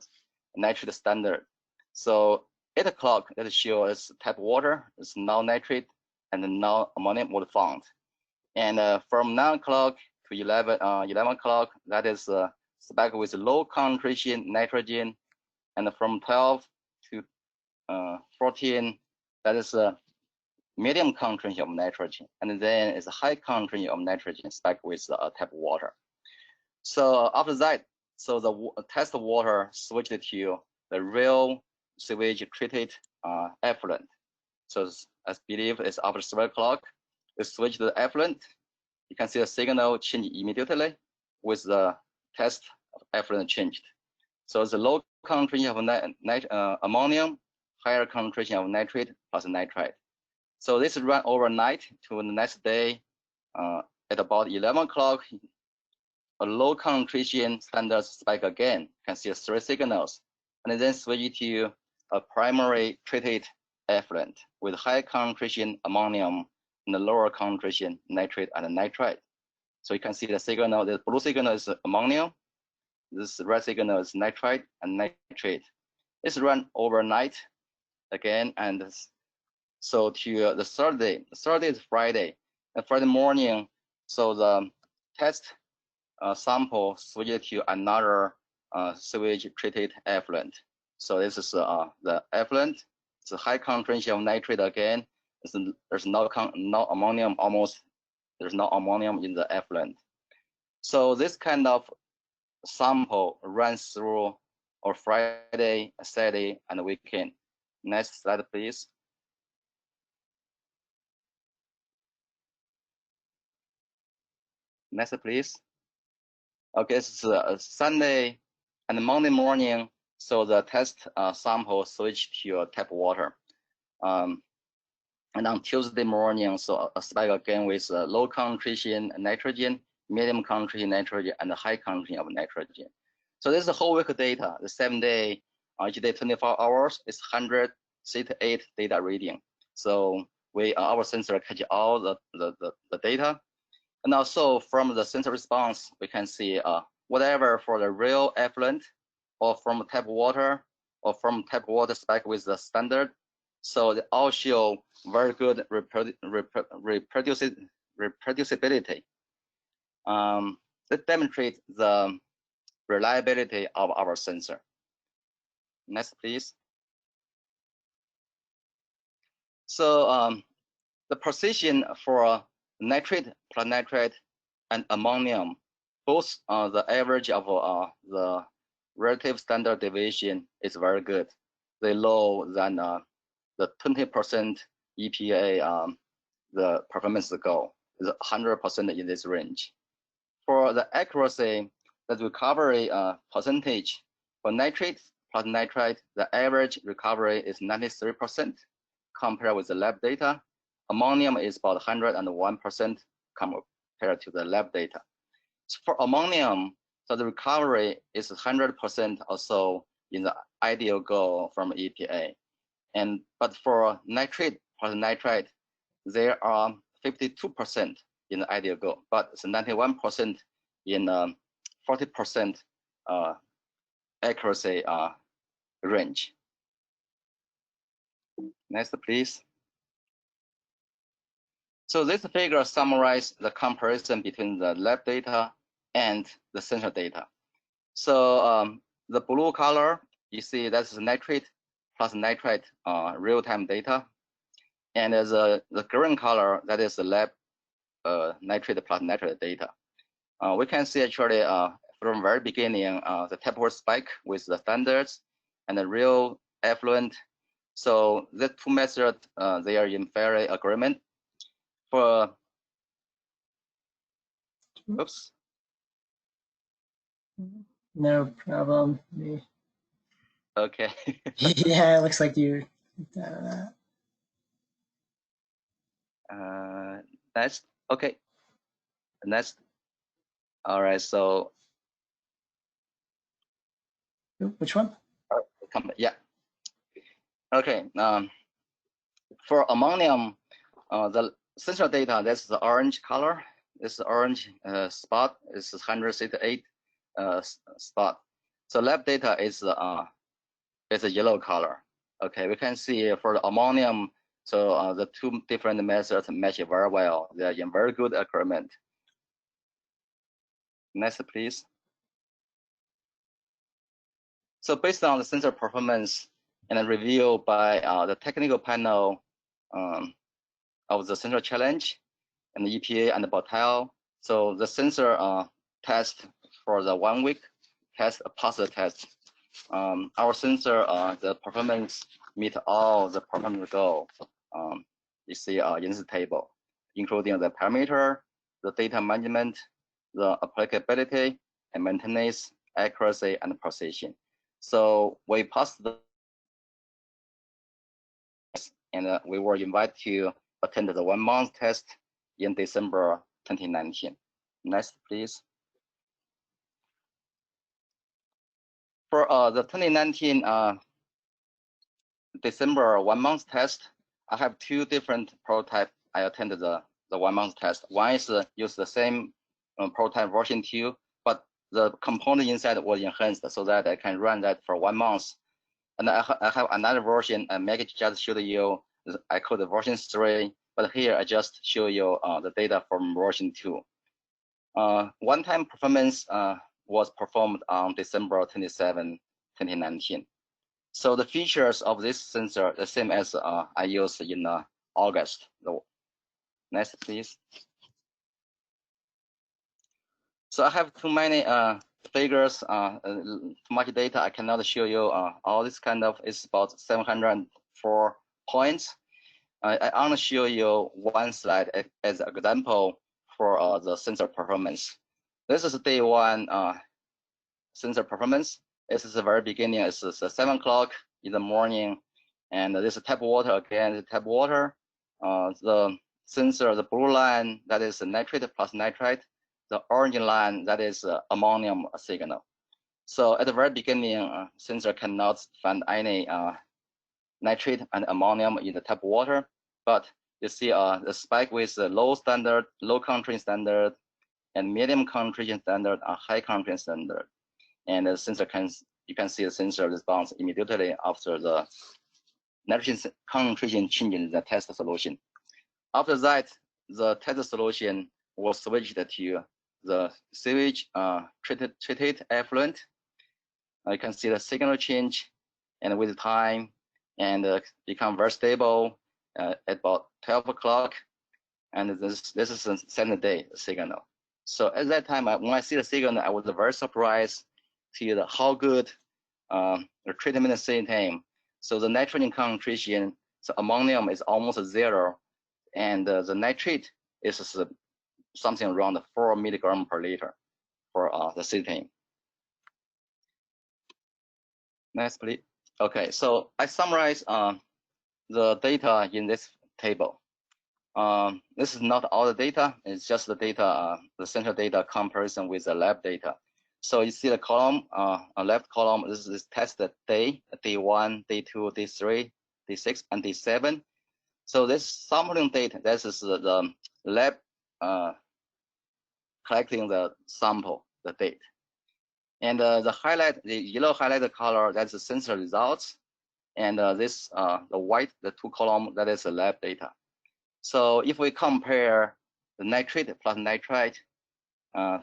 nitrate standard. So 8 o'clock, that shows tap water is now nitrate and now ammonium was found. And from 9 o'clock to 11 o'clock, that is spike with low concentration nitrogen, and from 12 to 14, that is medium concentration of nitrogen, and then it's a high concentration of nitrogen spike with tap water. So after that, so the test water switched to the real sewage treated effluent. So I believe it's after 3 o'clock, we switch to the effluent. You can see the signal change immediately with the test of effluent changed. So the low concentration of ammonium, higher concentration of nitrate plus nitrite. So this run overnight to the next day at about 11 o'clock, a low concentration standard spike again. You can see 3 signals, and then switch to a primary treated effluent with high concentration ammonium and the lower concentration nitrate and nitrite. So you can see the signal, the blue signal is ammonium, this red signal is nitrite and nitrate. It's run overnight again, and so to the third day. The third day is Friday. And Friday morning, so the test sample switched to another sewage treated effluent. So this is the effluent. It's a high concentration of nitrate again. There's no ammonium, almost there's no ammonium in the effluent. So this kind of sample runs through on Friday, Saturday, and weekend. Next slide, please. Next, please. Okay, it's Sunday and Monday morning, so the test sample switched to tap water. And on Tuesday morning, so a spike again with low concentration nitrogen, medium concentration nitrogen, and high concentration of nitrogen. So this is the whole week data. The 7 day, each day 24 hours is 168 data reading. So our sensor catch all the data. And also from the sensor response, we can see whatever for the real effluent or from tap water or from tap water spec with the standard. So they all show very good reproducibility. That demonstrates the reliability of our sensor. Next, please. So the precision for nitrate plus nitrate and ammonium, both the average of the relative standard deviation is very good. They lower than the 20% EPA the performance goal is 100% in this range. For the accuracy, the recovery percentage for nitrate plus nitrite, the average recovery is 93% compared with the lab data. Ammonium is about 101% compared to the lab data. So for ammonium, so the recovery is 100% or so in the ideal goal from EPA. But for nitrate plus nitrite, there are 52% in the ideal goal, but it's 91% in 40% accuracy range. Next, please. So this figure summarizes the comparison between the lab data and the sensor data. So the blue color, you see that's the nitrate plus nitrite real-time data. And as the green color, that is the lab nitrate plus nitrate data. We can see actually from very beginning, the temperature spike with the standards and the real effluent. So the two methods, they are in very agreement. For, oops. No problem. Okay. Yeah, it looks like you. Next. Okay. Next. All right. So. Which one? Yeah. Okay. For ammonium, the sensor data, that's the orange color. This orange spot is 168 spot. So lab data is a yellow color. Okay, we can see for the ammonium, so the two different methods match very well. They are in very good agreement. Next, please. So based on the sensor performance and a review by the technical panel of the sensor challenge and the EPA and the Botel, so the sensor test for the 1 week test, pass the test. Our sensor, the performance meet all the performance goal. You see in this table, including the parameter, the data management, the applicability and maintenance, accuracy and precision. So we passed the and we were invited to attend the 1 month test in December 2019. Next, please. For the 2019 December 1 month test, I have two different prototypes. I attended the 1 month test. One is use the same prototype version 2, but the component inside was enhanced so that I can run that for 1 month. And I have another version, and Maggie just showed you, I call the version 3, but here I just show you the data from version 2. One-time performance was performed on December 27, 2019. So the features of this sensor the same as I used in August. Next, please. So I have too many figures, too much data. I cannot show you all this kind of. It's about 704 points. I only show you one slide as an example for the sensor performance. This is day one sensor performance. This is the very beginning. It's 7 o'clock in the morning, and this is tap water again. Tap water. The sensor, the blue line, that is nitrate plus nitrite. The orange line, that is ammonium signal. So at the very beginning, sensor cannot find any nitrate and ammonium in the tap water, but you see the spike with the low standard, low concentration standard, and medium concentration standard, and high concentration standard. And the sensor you can see the sensor response immediately after the nitrogen concentration change in the test solution. After that, the test solution was switched to the sewage treated effluent. You can see the signal change, and with time, and become very stable at about 12 o'clock. And this is a 7-day signal. So at that time, when I see the signal, I was very surprised to how good the treatment system. So the nitrogen concentration, so ammonium is almost 0, and the nitrate is something around 4 milligrams per liter for the system. Next, please. Okay, so I summarize the data in this table. This is not all the data, it's just the data, the central data comparison with the lab data. So you see the column, left column, this is tested day 1, day 2, day 3, day 6, and day 7. So this sampling data, this is the lab collecting the sample, the date. And the yellow highlighted color, that's the sensor results. And this, the white, the 2 column, that is the lab data. So if we compare the nitrate plus nitrite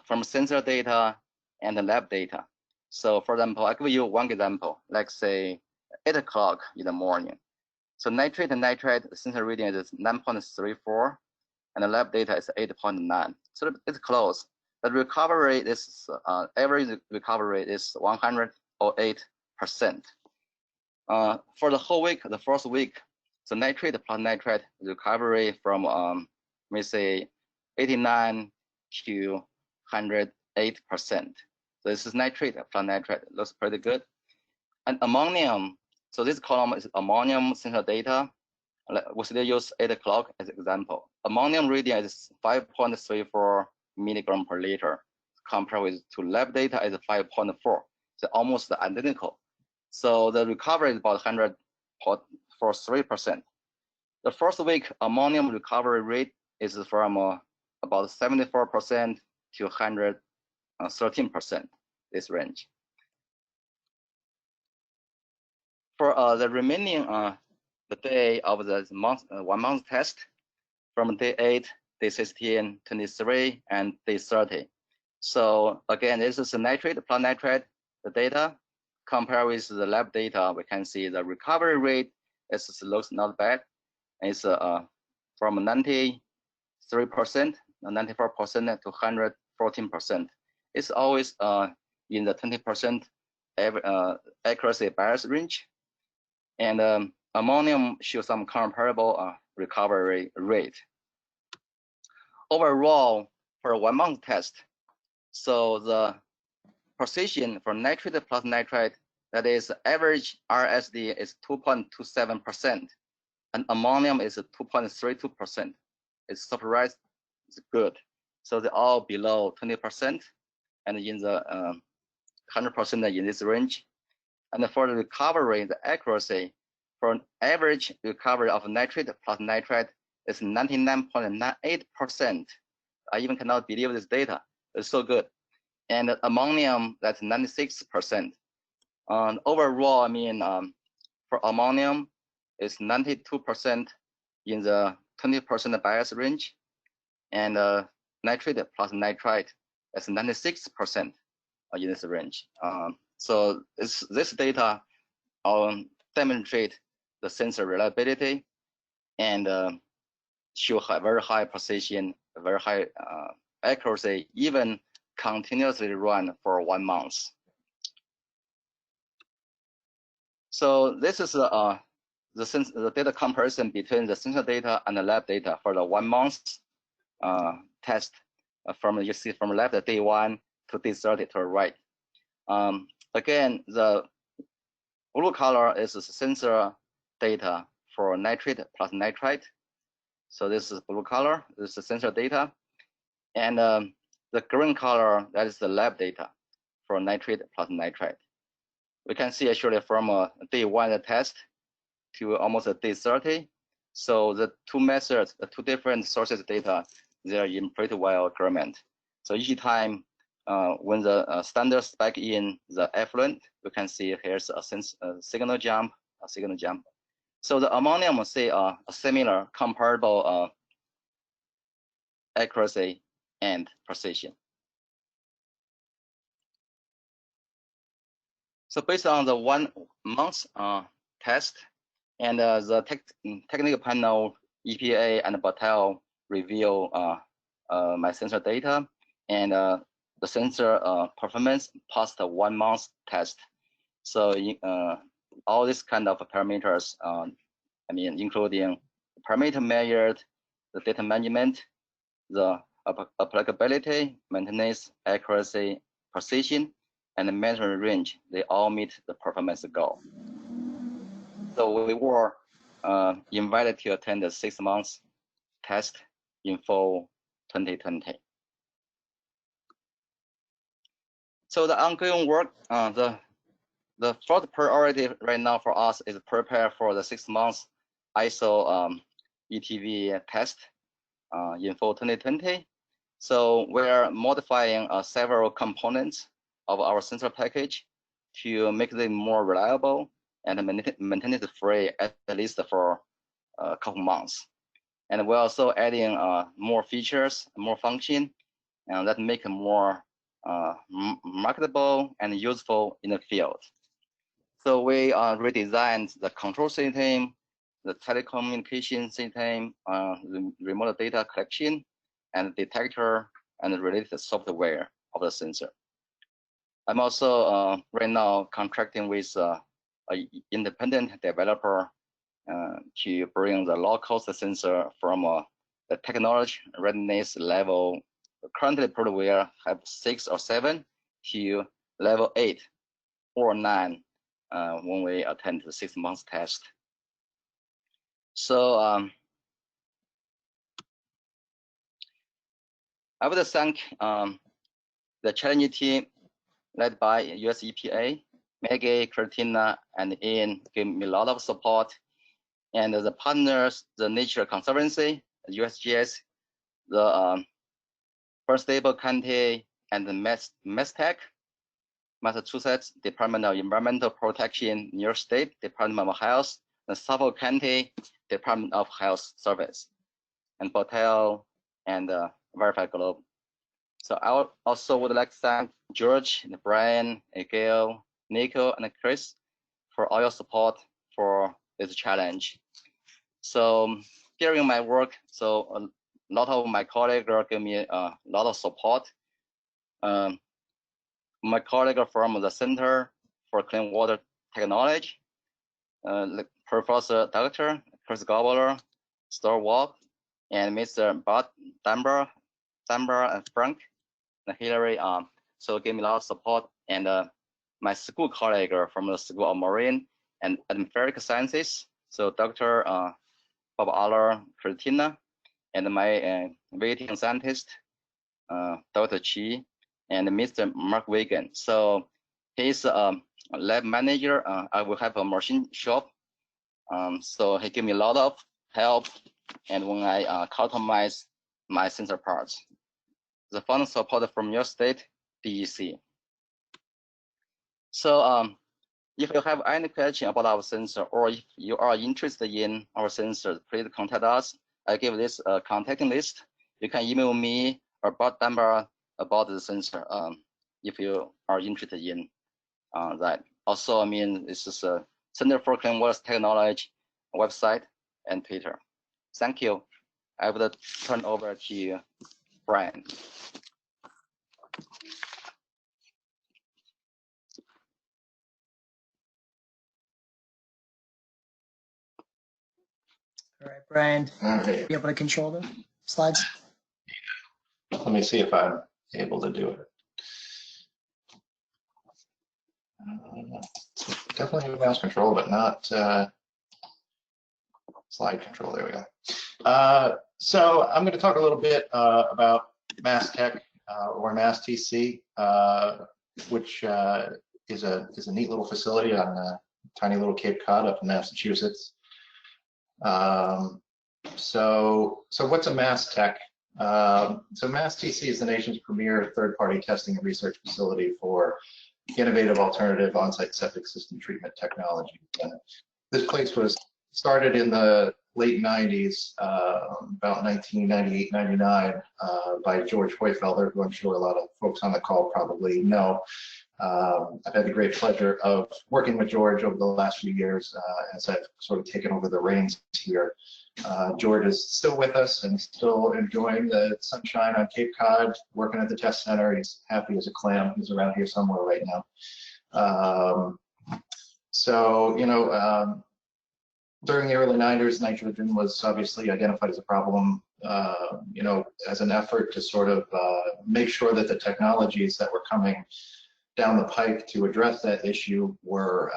from sensor data and the lab data. So for example, I'll give you one example, like say 8 o'clock in the morning. So nitrate and nitrite, the sensor reading is 9.34, and the lab data is 8.9. So it's close. The recovery is, average recovery is 108%. For the whole week, the first week, so nitrate plus nitrite recovery from, let me say, 89 to 108%. So this is nitrate plus nitrite, looks pretty good. And ammonium, so this column is ammonium sensor data. We still use 8 o'clock as an example. Ammonium reading is 5.34 milligram per liter, compared with to lab data is 5.4. So almost identical. So the recovery is about 100.43%. The first week ammonium recovery rate is from about 74% to 113%, this range. For the remaining the day of the month, 1 month test, from day 8, day 16, 23, and day 30. So again, this is the nitrate plus nitrite, the data. Compare with the lab data, we can see the recovery rate looks not bad. It's from 93%, 94% to 114%. It's always in the 20% accuracy bias range. And ammonium shows some comparable recovery rate. Overall, for a 1 month test, so the precision for nitrate plus nitrite, that is average RSD is 2.27%, and ammonium is 2.32%. It's surprised, it's good. So they're all below 20%, and in the 100% in this range. And for the recovery, the accuracy for an average recovery of nitrate plus nitrite is 99.98%. I even cannot believe this data. It's so good. And ammonium, that's 96%. Overall, I mean, for ammonium, it's 92% in the 20% bias range, and nitrate plus nitrite is 96% in this range. So this data demonstrate the sensor reliability and show very high precision, very high accuracy, even continuously run for 1 month. So this is the data comparison between the sensor data and the lab data for the 1 month test from you see from left day 1 to day 30 to the right. Again, the blue color is the sensor data for nitrate plus nitrite. So this is blue color, this is the sensor data. And the green color, that is the lab data for nitrate plus nitrite. We can see actually from day 1 test to almost day 30. So the two methods, the two different sources of data, they are in pretty well agreement. So each time when the standard spike in the effluent, we can see here's a signal jump, So the ammonium say a similar comparable accuracy and precision. So based on the 1 month test and the technical panel, EPA and Battelle review my sensor data, and the sensor performance passed the 1 month test. So all these kind of parameters, I mean, including parameter measured, the data management, the applicability, maintenance, accuracy, precision, and the measuring range, they all meet the performance goal. So we were invited to attend the 6 months test in fall 2020. So the ongoing work, the first priority right now for us is prepare for the 6 months ISO ETV test in fall 2020. So we're modifying several components of our sensor package to make them more reliable and maintain it free at least for a couple months. And we're also adding more features, more function, and that make it more marketable and useful in the field. So we redesigned the control system, the telecommunication system, the remote data collection, and detector and related software of the sensor. I'm also right now contracting with an independent developer to bring the low-cost sensor from the technology readiness level. Currently, probably we have 6 or 7 to level 8 or 9 when we attend the 6 months test. So I would thank the challenging team led by US EPA, Maggie, Christina, and Ian gave me a lot of support. And the partners, the Nature Conservancy, USGS, the First Stable County, and the MESTEC, Massachusetts Department of Environmental Protection, New York State Department of Health, the Suffolk County Department of Health Service, and Battelle and Verify Globe. So I also would like to thank George, Brian, Gail, Nico, and Chris for all your support for this challenge. So during my work, so a lot of my colleagues gave me a lot of support. My colleague from the Center for Clean Water Technology, Professor Dr. Chris Gobler, Star Walk, and Mr. Bud Dunbar and Frank and Hillary, so gave me a lot of support. And my school colleague from the School of Marine and Atmospheric Sciences, so Dr. Bob Aller, Christina, and my visiting scientist, Dr. Chi, and Mr. Mark Wigan. So he's a lab manager. I will have a machine shop. So he gave me a lot of help, and when I customize my sensor parts. The funding support from your state, DEC. So if you have any question about our sensor, or if you are interested in our sensor, please contact us. I give this contacting list. You can email me or Bob Dunbar about the sensor if you are interested in that. Also, I mean, this is a Center for Clean Water Technology website and Twitter. Thank you. I will turn over to Brian. All right, Brian, be able to control the slides? Let me see if I'm able to do it. Definitely have mouse control, but not slide control. There we go. So I'm going to talk a little bit about MassTech or MassTC, which is a neat little facility on tiny little Cape Cod up in Massachusetts. So what's a MassTech? So MassTC is the nation's premier third-party testing and research facility for innovative alternative on-site septic system treatment technology. This place was started in the late 90s, about 1998, 99, by George Hoyfelder, who I'm sure a lot of folks on the call probably know. I've had the great pleasure of working with George over the last few years as I've sort of taken over the reins here. George is still with us and still enjoying the sunshine on Cape Cod, working at the test center. He's happy as a clam. He's around here somewhere right now. So, you know, during the early 90s, nitrogen was obviously identified as a problem, you know, as an effort to sort of make sure that the technologies that were coming down the pike to address that issue were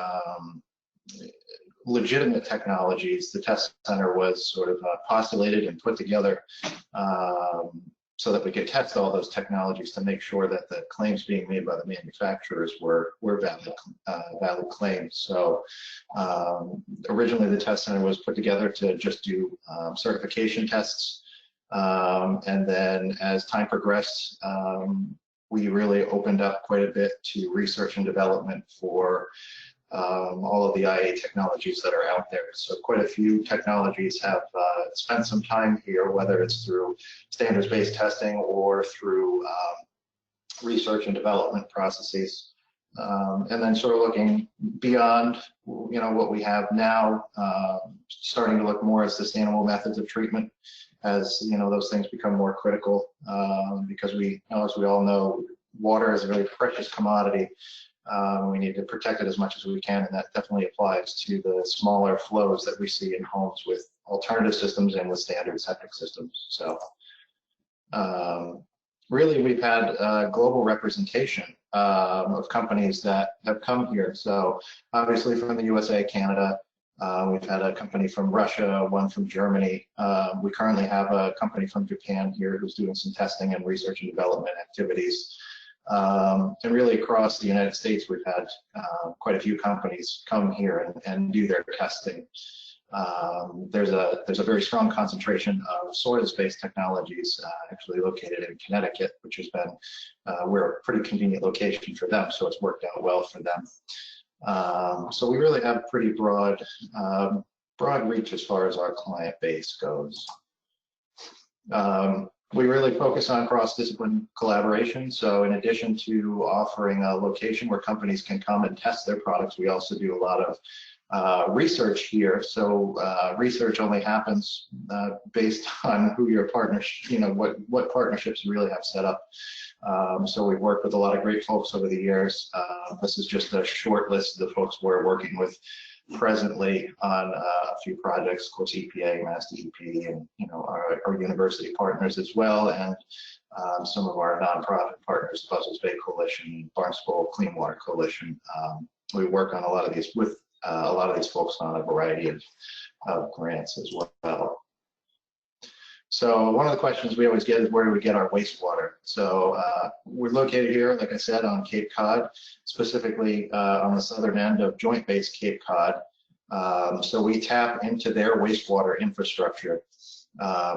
legitimate technologies. The test center was sort of postulated and put together so that we could test all those technologies to make sure that the claims being made by the manufacturers were valid claims. So originally the test center was put together to just do certification tests. And then as time progressed, we really opened up quite a bit to research and development for all of the IA technologies that are out there. So quite a few technologies have spent some time here, whether it's through standards-based testing or through research and development processes. And then sort of looking beyond, you know, what we have now, starting to look more at sustainable methods of treatment as, you know, those things become more critical, because we, you know, as we all know, water is a very precious commodity. We need to protect it as much as we can, and that definitely applies to the smaller flows that we see in homes with alternative systems and with standard septic systems. So really, we've had global representation of companies that have come here. So obviously from the USA, Canada, we've had a company from Russia, one from Germany. We currently have a company from Japan here who's doing some testing and research and development activities. And really across the United States, we've had quite a few companies come here and do their testing. There's a very strong concentration of soils-based technologies actually located in Connecticut, which has been, we're a pretty convenient location for them, so it's worked out well for them. So we really have pretty broad reach as far as our client base goes. We really focus on cross-discipline collaboration. So in addition to offering a location where companies can come and test their products, we also do a lot of research here. So research only happens based on who your partners, you know, what partnerships you really have set up. So we've worked with a lot of great folks over the years. This is just a short list of the folks we're working with presently on a few projects, of course, EPA, Mass DEP, and, you know, our university partners as well, and some of our nonprofit partners, Buzzards Bay Coalition, Barnstable Clean Water Coalition. We work on a lot of these with a lot of these folks on a variety of grants as well. So one of the questions we always get is, where do we get our wastewater? So we're located here, like I said, on Cape Cod, specifically on the southern end of Joint Base Cape Cod. So we tap into their wastewater infrastructure.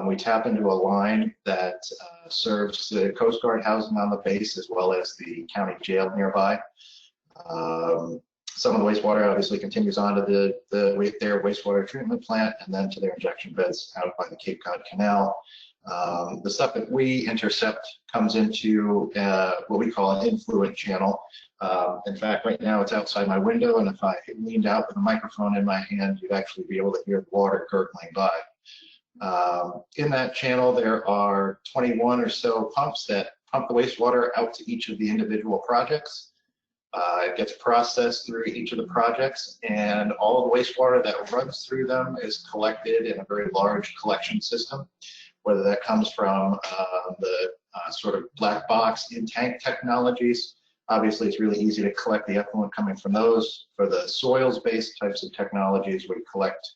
We tap into a line that serves the Coast Guard housing on the base as well as the county jail nearby. Some of the wastewater obviously continues on to their wastewater treatment plant and then to their injection beds out by the Cape Cod Canal. The stuff that we intercept comes into what we call an influent channel. In fact, right now it's outside my window, and if I leaned out with a microphone in my hand, you'd actually be able to hear the water gurgling by. In that channel, there are 21 or so pumps that pump the wastewater out to each of the individual projects. It gets processed through each of the projects, and all of the wastewater that runs through them is collected in a very large collection system, whether that comes from the sort of black box in tank technologies. Obviously, it's really easy to collect the effluent coming from those. For the soils-based types of technologies, we collect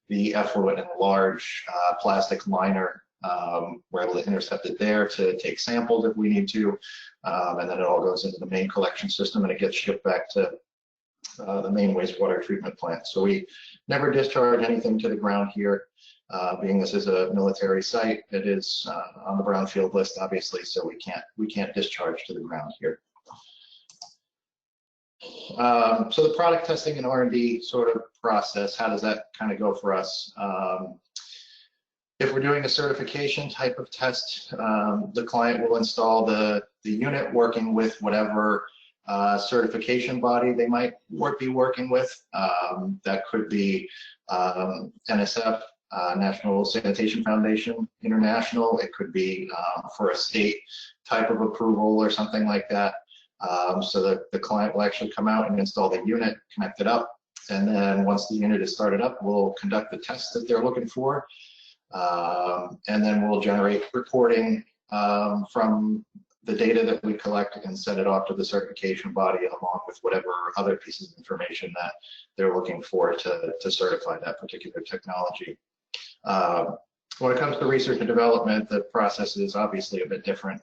the effluent in a large plastic liner. We're able to intercept it there to take samples if we need to, and then it all goes into the main collection system and it gets shipped back to the main wastewater treatment plant. So we never discharge anything to the ground here. Being this is a military site, it is on the brownfield list, obviously, so we can't discharge to the ground here. So the product testing and R&D sort of process, how does that kind of go for us? If we're doing a certification type of test, the client will install the unit working with whatever certification body they might be working with. That could be NSF, National Sanitation Foundation International. It could be for a state type of approval or something like that. So that the client will actually come out and install the unit, connect it up, and then once the unit is started up, we'll conduct the tests that they're looking for, and then we'll generate reporting from the data that we collect and send it off to the certification body along with whatever other pieces of information that they're looking for to certify that particular technology. When it comes to research and development, the process is obviously a bit different.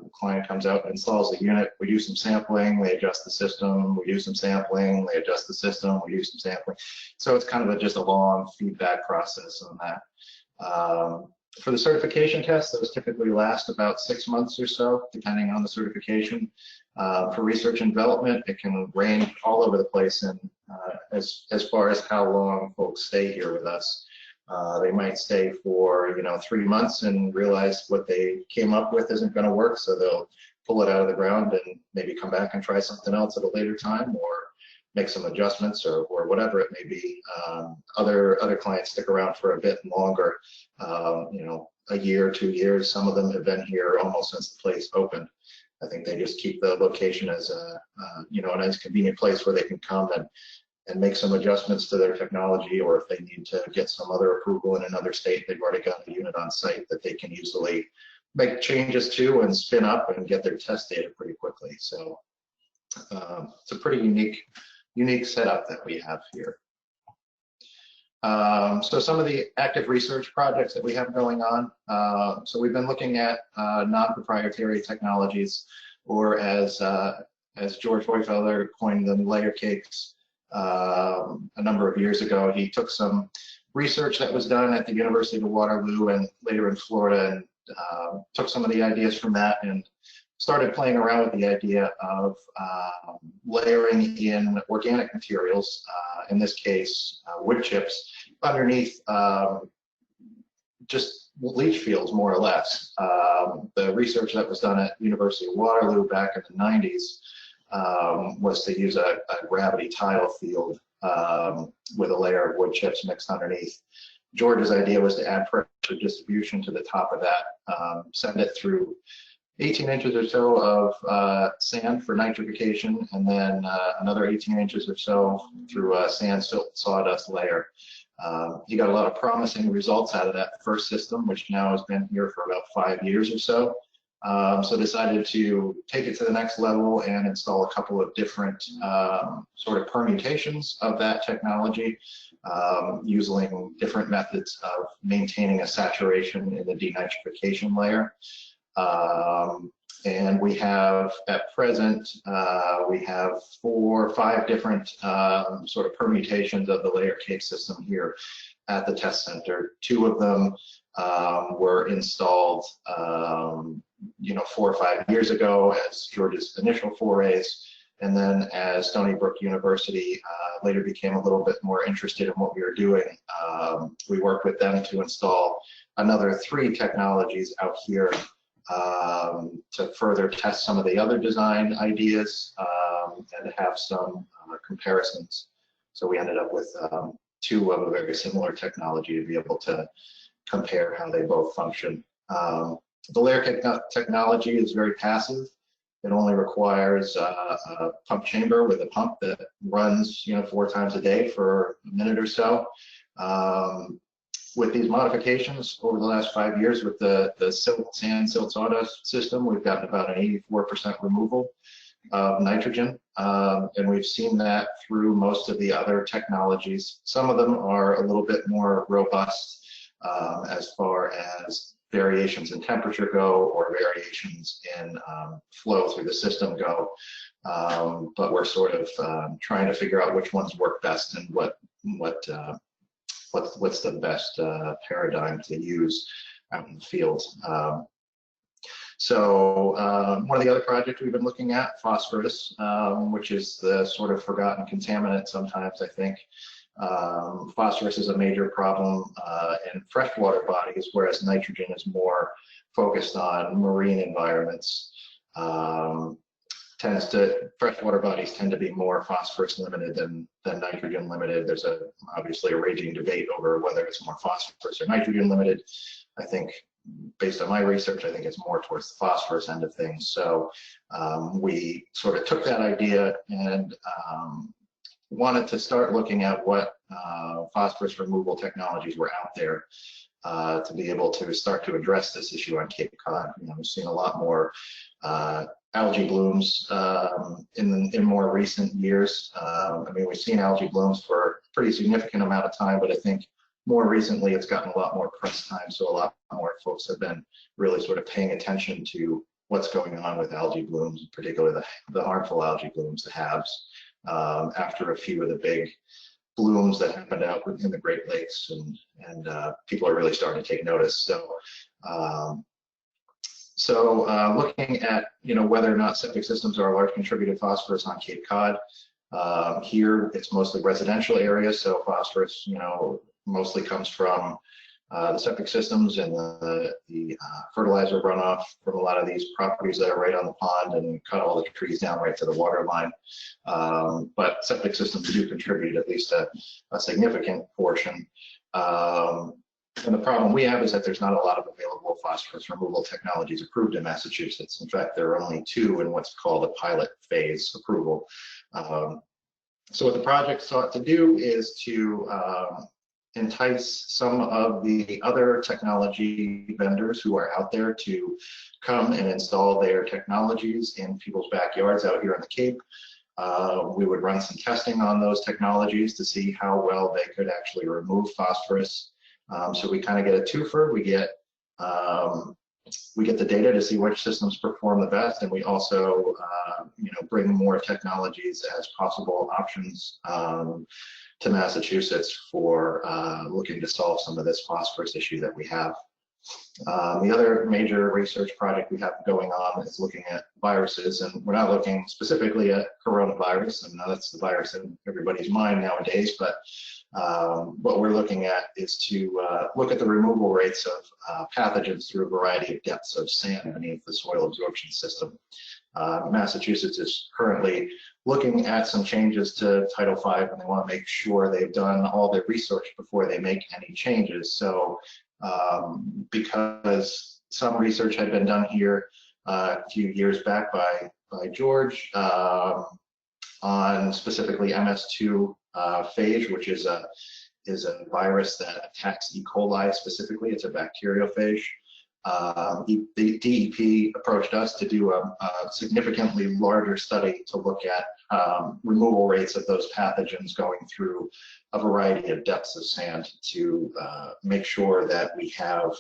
The client comes out and installs the unit. We do some sampling, they adjust the system. We do some sampling, they adjust the system. We do some sampling. So it's kind of just a long feedback process on that. For the certification tests, those typically last about 6 months or so, depending on the certification. For research and development, it can range all over the place, and as far as how long folks stay here with us. They might stay for 3 months and realize what they came up with isn't going to work, so they'll pull it out of the ground and maybe come back and try something else at a later time, or make some adjustments, or whatever it may be. Other clients stick around for a bit longer, a year, 2 years. Some of them have been here almost since the place opened. I think they just keep the location as a a nice convenient place where they can come and make some adjustments to their technology, or if they need to get some other approval in another state, they've already got a unit on site that they can easily make changes to and spin up and get their test data pretty quickly. So it's a pretty unique setup that we have here. So some of the active research projects that we have going on. So we've been looking at non-proprietary technologies, or as George Hoyfeller coined them, layer cakes. A number of years ago, he took some research that was done at the University of Waterloo and later in Florida, and took some of the ideas from that and started playing around with the idea of layering in organic materials, in this case wood chips, underneath just leach fields, more or less. The research that was done at University of Waterloo back in the 90s was to use a gravity tile field with a layer of wood chips mixed underneath. George's idea was to add pressure distribution to the top of that, send it through 18 inches or so of sand for nitrification, and then another 18 inches or so through a sand silt sawdust layer. He got a lot of promising results out of that first system, which now has been here for about 5 years or so. So decided to take it to the next level and install a couple of different sort of permutations of that technology, using different methods of maintaining a saturation in the denitrification layer. And we have, at present, we have 4 or 5 different sort of permutations of the layer cake system here at the test center. 2 of them were installed 4 or 5 years ago as George's initial forays, and then as Stony Brook University later became a little bit more interested in what we were doing, we worked with them to install another 3 technologies out here to further test some of the other design ideas and have some comparisons. So we ended up with 2 of a very similar technology to be able to compare how they both function. The layer cake technology is very passive. It only requires a pump chamber with a pump that runs 4 times a day for a minute or so. with these modifications over the last 5 years with the sand silt sawdust system, we've gotten about an 84% removal of nitrogen, and we've seen that through most of the other technologies. Some of them are a little bit more robust as far as variations in temperature go or variations in flow through the system go, but we're sort of trying to figure out which ones work best and what's the best paradigm to use out in the field. So one of the other projects we've been looking at, phosphorus, which is the sort of forgotten contaminant sometimes, I think. Phosphorus is a major problem in freshwater bodies, whereas nitrogen is more focused on marine environments. Freshwater bodies tend to be more phosphorus limited than nitrogen limited. There's obviously a raging debate over whether it's more phosphorus or nitrogen limited. I think, based on my research, I think it's more towards the phosphorus end of things. So we sort of took that idea and wanted to start looking at what phosphorus removal technologies were out there to be able to start to address this issue on Cape Cod. We've seen a lot more algae blooms in more recent years. I mean, we've seen algae blooms for a pretty significant amount of time, but I think more recently it's gotten a lot more press time, so a lot more folks have been really sort of paying attention to what's going on with algae blooms, particularly the harmful algae blooms, the HABs, after a few of the big blooms that happened out in the Great Lakes, and people are really starting to take notice. So looking at whether or not septic systems are a large contributor to phosphorus on Cape Cod. Here it's mostly residential areas, so phosphorus mostly comes from the septic systems and the fertilizer runoff from a lot of these properties that are right on the pond and cut all the trees down right to the water line. But septic systems do contribute at least a significant portion. And the problem we have is that there's not a lot of available phosphorus removal technologies approved in Massachusetts. In fact, there are only 2 in what's called a pilot phase approval. So what the project sought to do is to entice some of the other technology vendors who are out there to come and install their technologies in people's backyards out here on the Cape. We would run some testing on those technologies to see how well they could actually remove phosphorus. So we kind of get a twofer. We get the data to see which systems perform the best, and we also bring more technologies as possible options to Massachusetts for looking to solve some of this phosphorus issue that we have. The other major research project we have going on is looking at viruses, and we're not looking specifically at coronavirus, and that's the virus in everybody's mind nowadays, but what we're looking at is to look at the removal rates of pathogens through a variety of depths of sand beneath the soil absorption system. Massachusetts is currently looking at some changes to Title V, and they want to make sure they've done all their research before they make any changes. So because some research had been done here a few years back by George on specifically MS2 phage, which is a virus that attacks E. coli specifically. It's a bacteriophage. The DEP approached us to do a significantly larger study to look at removal rates of those pathogens going through a variety of depths of sand to make sure that we have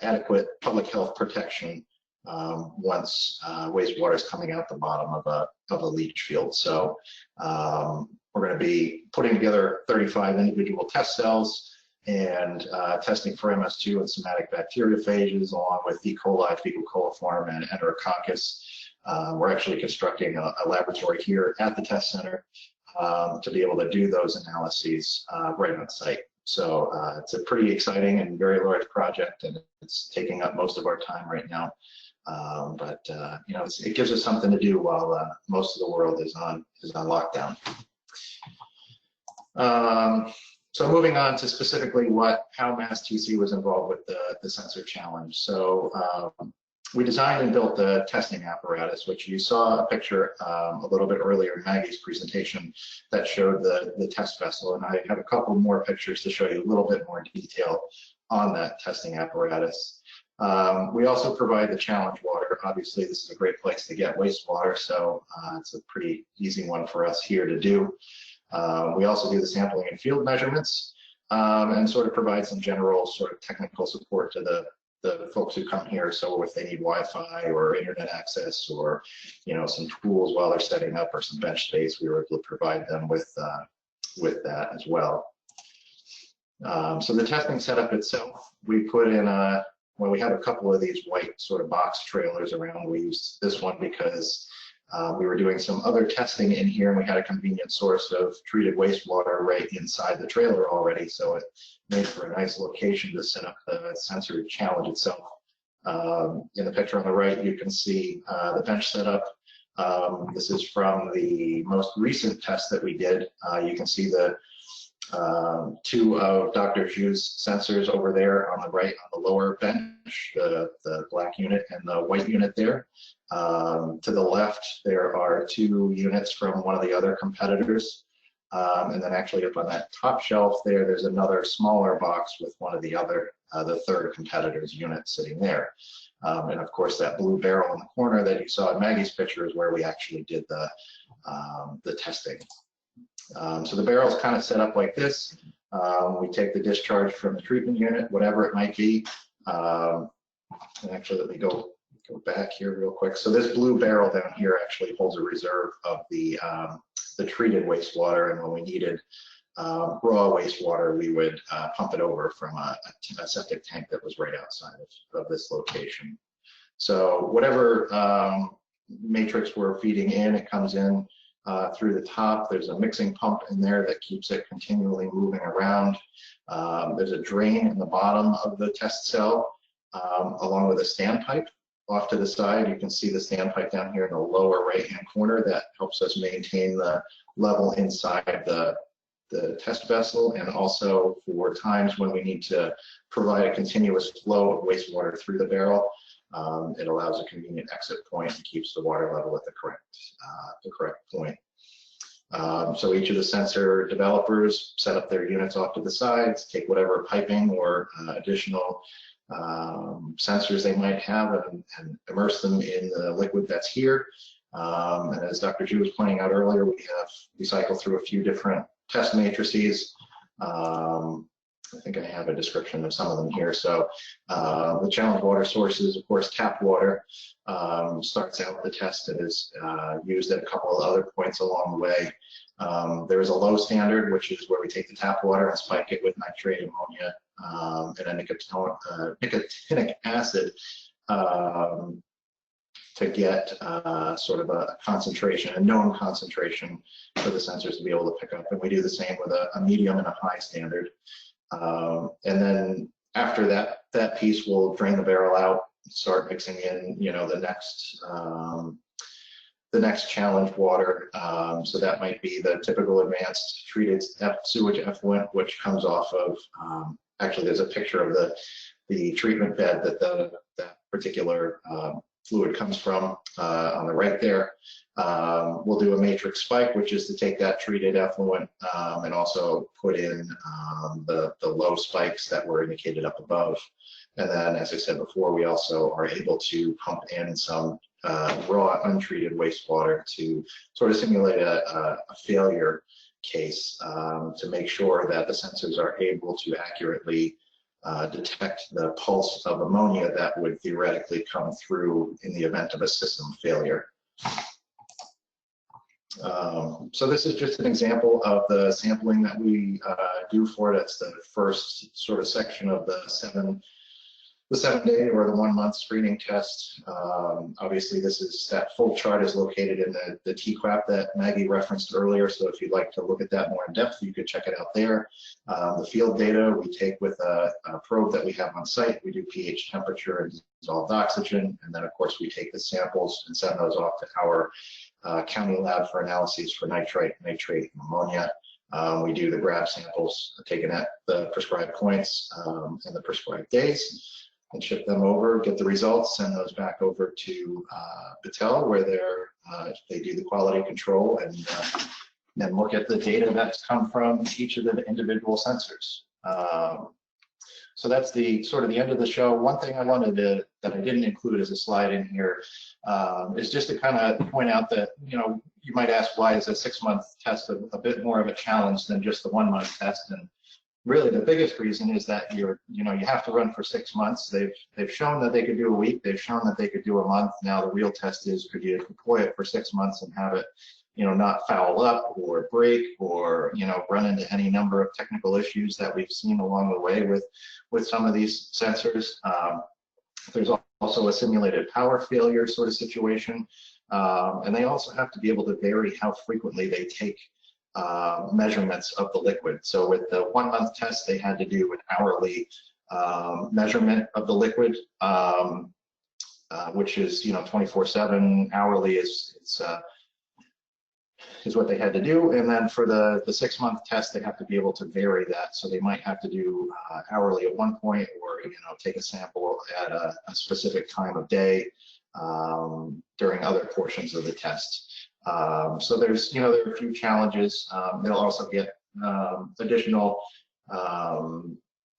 adequate public health protection once wastewater is coming out the bottom of a leach field. So we're going to be putting together 35 individual test cells and testing for MS2 and somatic bacteriophages, along with E. coli, fecal coliform, and Enterococcus. We're actually constructing a laboratory here at the test center to be able to do those analyses right on site. So it's a pretty exciting and very large project, and it's taking up most of our time right now. But it gives us something to do while most of the world is on lockdown. So moving on to specifically how MassTC was involved with the sensor challenge. So we designed and built the testing apparatus, which you saw a picture a little bit earlier in Maggie's presentation that showed the test vessel. And I have a couple more pictures to show you a little bit more detail on that testing apparatus. We also provide the challenge water. Obviously, this is a great place to get wastewater, so it's a pretty easy one for us here to do. We also do the sampling and field measurements and sort of provide some general sort of technical support to the folks who come here. So if they need Wi-Fi or internet access or, some tools while they're setting up or some bench space, we were able to provide them with that as well. So the testing setup itself, we put in we have a couple of these white sort of box trailers around. We used this one because we were doing some other testing in here, and we had a convenient source of treated wastewater right inside the trailer already, so it made for a nice location to set up the sensor challenge itself. In the picture on the right, you can see the bench setup. This is from the most recent test that we did. You can see the two of Dr. Zhu's sensors over there on the right on the lower bench, the black unit and the white unit there. To the left, there are two units from one of the other competitors. And then actually up on that top shelf there's another smaller box with one of the other, the third competitor's unit sitting there. And of course, that blue barrel in the corner that you saw in Maggie's picture is where we actually did the testing. So the barrel is kind of set up like this. We take the discharge from the treatment unit, whatever it might be. And actually, let me go back here real quick. So this blue barrel down here actually holds a reserve of the treated wastewater, and when we needed raw wastewater, we would pump it over from a septic tank that was right outside of this location. So whatever matrix we're feeding in, it comes in through the top. There's a mixing pump in there that keeps it continually moving around. There's a drain in the bottom of the test cell, along with a standpipe. Off to the side, you can see the standpipe down here in the lower right-hand corner that helps us maintain the level inside the test vessel, and also for times when we need to provide a continuous flow of wastewater through the barrel. It allows a convenient exit point and keeps the water level at the correct point. So each of the sensor developers set up their units off to the sides, take whatever piping or additional sensors they might have and immerse them in the liquid that's here. And as Dr. Zhu was pointing out earlier, we cycle through a few different test matrices. I think I have a description of some of them here. So the challenge water source is, of course, tap water. Starts out the test and is used at a couple of other points along the way. There is a low standard, which is where we take the tap water and spike it with nitrate, ammonia, and a nicotinic acid to get sort of a concentration, a known concentration for the sensors to be able to pick up. And we do the same with a medium and a high standard. And then after that piece, we'll drain the barrel out, start mixing in, the next challenge water. So that might be the typical advanced treated sewage effluent, which comes off of, actually there's a picture of the treatment bed that that particular fluid comes from on the right there. We'll do a matrix spike, which is to take that treated effluent and also put in the low spikes that were indicated up above. And then, as I said before, we also are able to pump in some raw untreated wastewater to sort of simulate a failure case to make sure that the sensors are able to accurately detect the pulse of ammonia that would theoretically come through in the event of a system failure. So this is just an example of the sampling that we do for it. It's the first sort of section of the 7-day or the 1-month screening test. Obviously, that full chart is located in the TQAP that Maggie referenced earlier. So if you'd like to look at that more in depth, you could check it out there. The field data we take with a probe that we have on site. We do pH, temperature, and dissolved oxygen. And then, of course, we take the samples and send those off to our county lab for analyses for nitrite, nitrate, and ammonia. We do the grab samples taken at the prescribed points and the prescribed days. and ship them over, get the results, send those back over to Battelle, where they do the quality control and then look at the data that's come from each of the individual sensors. So that's the sort of the end of the show. One thing I wanted to, that I didn't include as a slide in here, is just to kind of point out that, you know, you might ask, why is a 6-month test a bit more of a challenge than just the 1-month test? And really the biggest reason is that you have to run for 6 months. They've shown that they could do a week. They've shown that they could do a month. Now the real test is, could you deploy it for 6 months and have it, you know, not foul up or break or, you know, run into any number of technical issues that we've seen along the way with some of these sensors. There's also a simulated power failure sort of situation. And they also have to be able to vary how frequently they take measurements of the liquid. So with the 1-month test, they had to do an hourly measurement of the liquid, which is, you know, 24/7. Hourly is what they had to do. And then for the 6-month test, they have to be able to vary that. So they might have to do hourly at one point, or, you know, take a sample at a specific time of day during other portions of the test. So there's, you know, there are a few challenges. They'll also get additional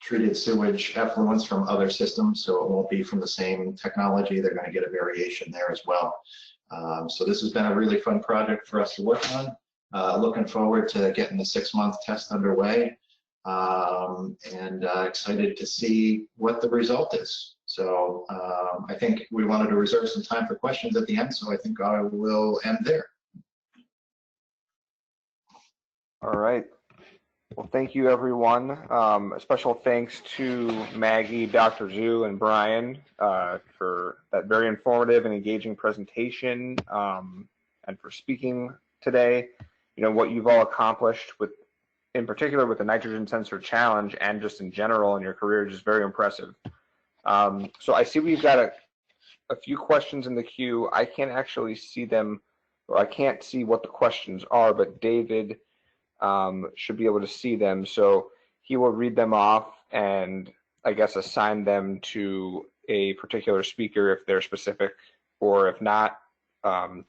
treated sewage effluents from other systems, so it won't be from the same technology. They're going to get a variation there as well. So this has been a really fun project for us to work on. Looking forward to getting the 6-month test underway, and excited to see what the result is. So I think we wanted to reserve some time for questions at the end, so I think I will end there. All right. Well, thank you, everyone. A special thanks to Maggie, Dr. Zhu, and Brian for that very informative and engaging presentation, and for speaking today. You know, what you've all accomplished with, in particular with the nitrogen sensor challenge, and just in general in your career, is just very impressive. So I see we've got a few questions in the queue. I can't actually see them, or I can't see what the questions are, but David should be able to see them, so he will read them off and I guess assign them to a particular speaker if they're specific, or if not,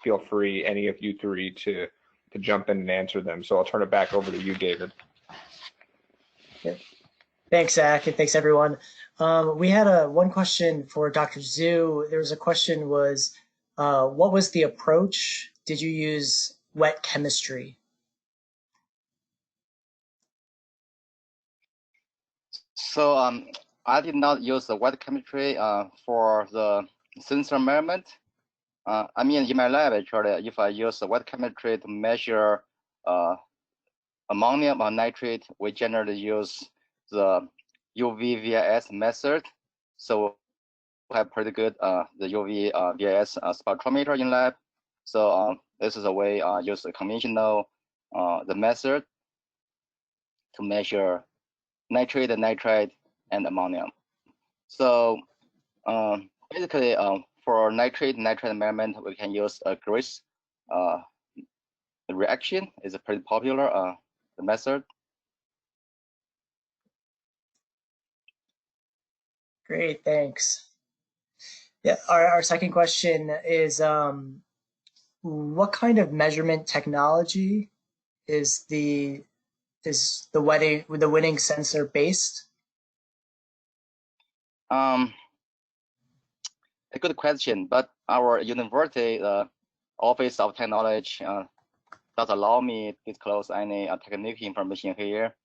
feel free, any of you three, to jump in and answer them. So I'll turn it back over to you, David. Okay. Thanks, Zach, and thanks everyone. We had one question for Dr. Zhu. There was a question, what was the approach? Did you use wet chemistry? So I did not use the wet chemistry for the sensor measurement. I mean, in my lab, actually, if I use the wet chemistry to measure ammonium or nitrate, we generally use the UV VIS method. So we have pretty good the UV VIS spectrometer in lab. So this is a way I use the conventional the method to measure nitrate and nitrite and ammonium. So basically, for nitrate measurement, we can use a grease reaction. Is a pretty popular the method. Great, thanks. Yeah, our second question is, what kind of measurement technology is the winning sensor based? A good question, but our university Office of Technology does allow me to disclose any technical information here.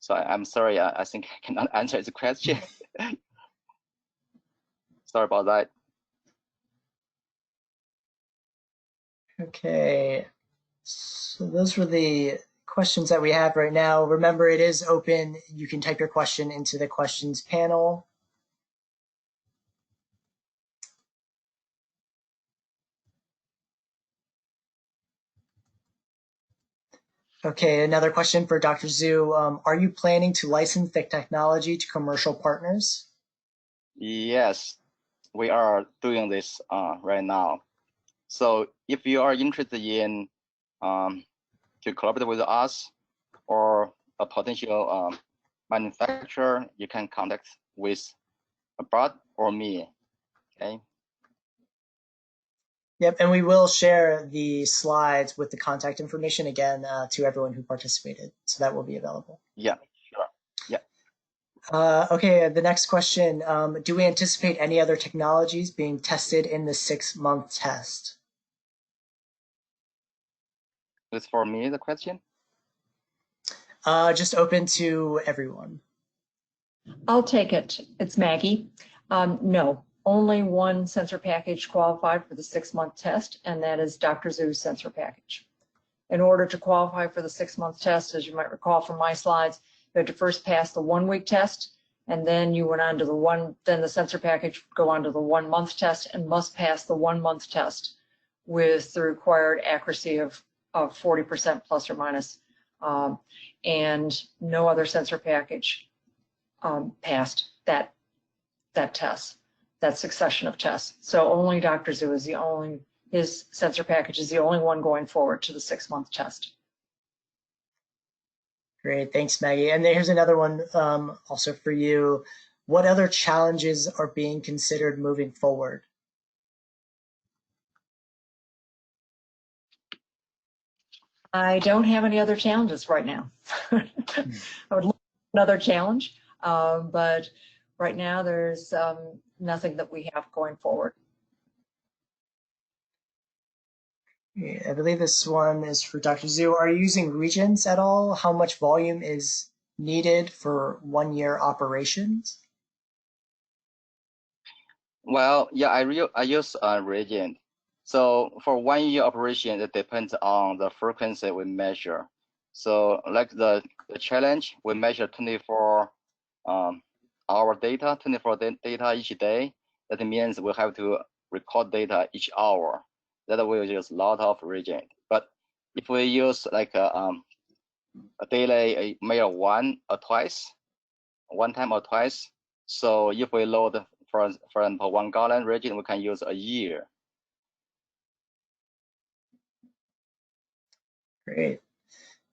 So I'm sorry, I think I cannot answer the question. Sorry about that. Okay, so those were the questions that we have right now. Remember, it is open. You can type your question into the questions panel. Okay, another question for Dr. Zhu. Are you planning to license the technology to commercial partners? Yes, we are doing this right now. So if you are interested in to collaborate with us or a potential manufacturer, you can contact with Brad or me. Okay. Yep, and we will share the slides with the contact information again to everyone who participated, so that will be available. Yeah, sure. Yeah. Okay, the next question. Do we anticipate any other technologies being tested in the 6-month test? It's for me, the question? Just open to everyone. I'll take it. It's Maggie. No, only one sensor package qualified for the 6-month test, and that is Dr. Zhu's sensor package. In order to qualify for the 6-month test, as you might recall from my slides, you had to first pass the 1-week test, and then you went on to then the sensor package would go on to the 1-month test and must pass the 1-month test with the required accuracy of 40% plus or minus, and no other sensor package passed that test, that succession of tests. So only Dr. Zhu is his sensor package is the only one going forward to the 6-month test. Great, thanks, Maggie. And here's another one also for you. What other challenges are being considered moving forward? I don't have any other challenges right now. I would look at another challenge, but right now there's nothing that we have going forward. I believe this one is for Dr. Zhu. Are you using regions at all? How much volume is needed for 1-year operations? Well, yeah, I use a reagent. So for 1-year operation, it depends on the frequency we measure. So like the challenge, we measure 24 hour data, 24 data each day. That means we have to record data each hour. That will use a lot of reagent. But if we use like a daily measure one time or twice, so if we load, for example, 1 gallon reagent, we can use a year.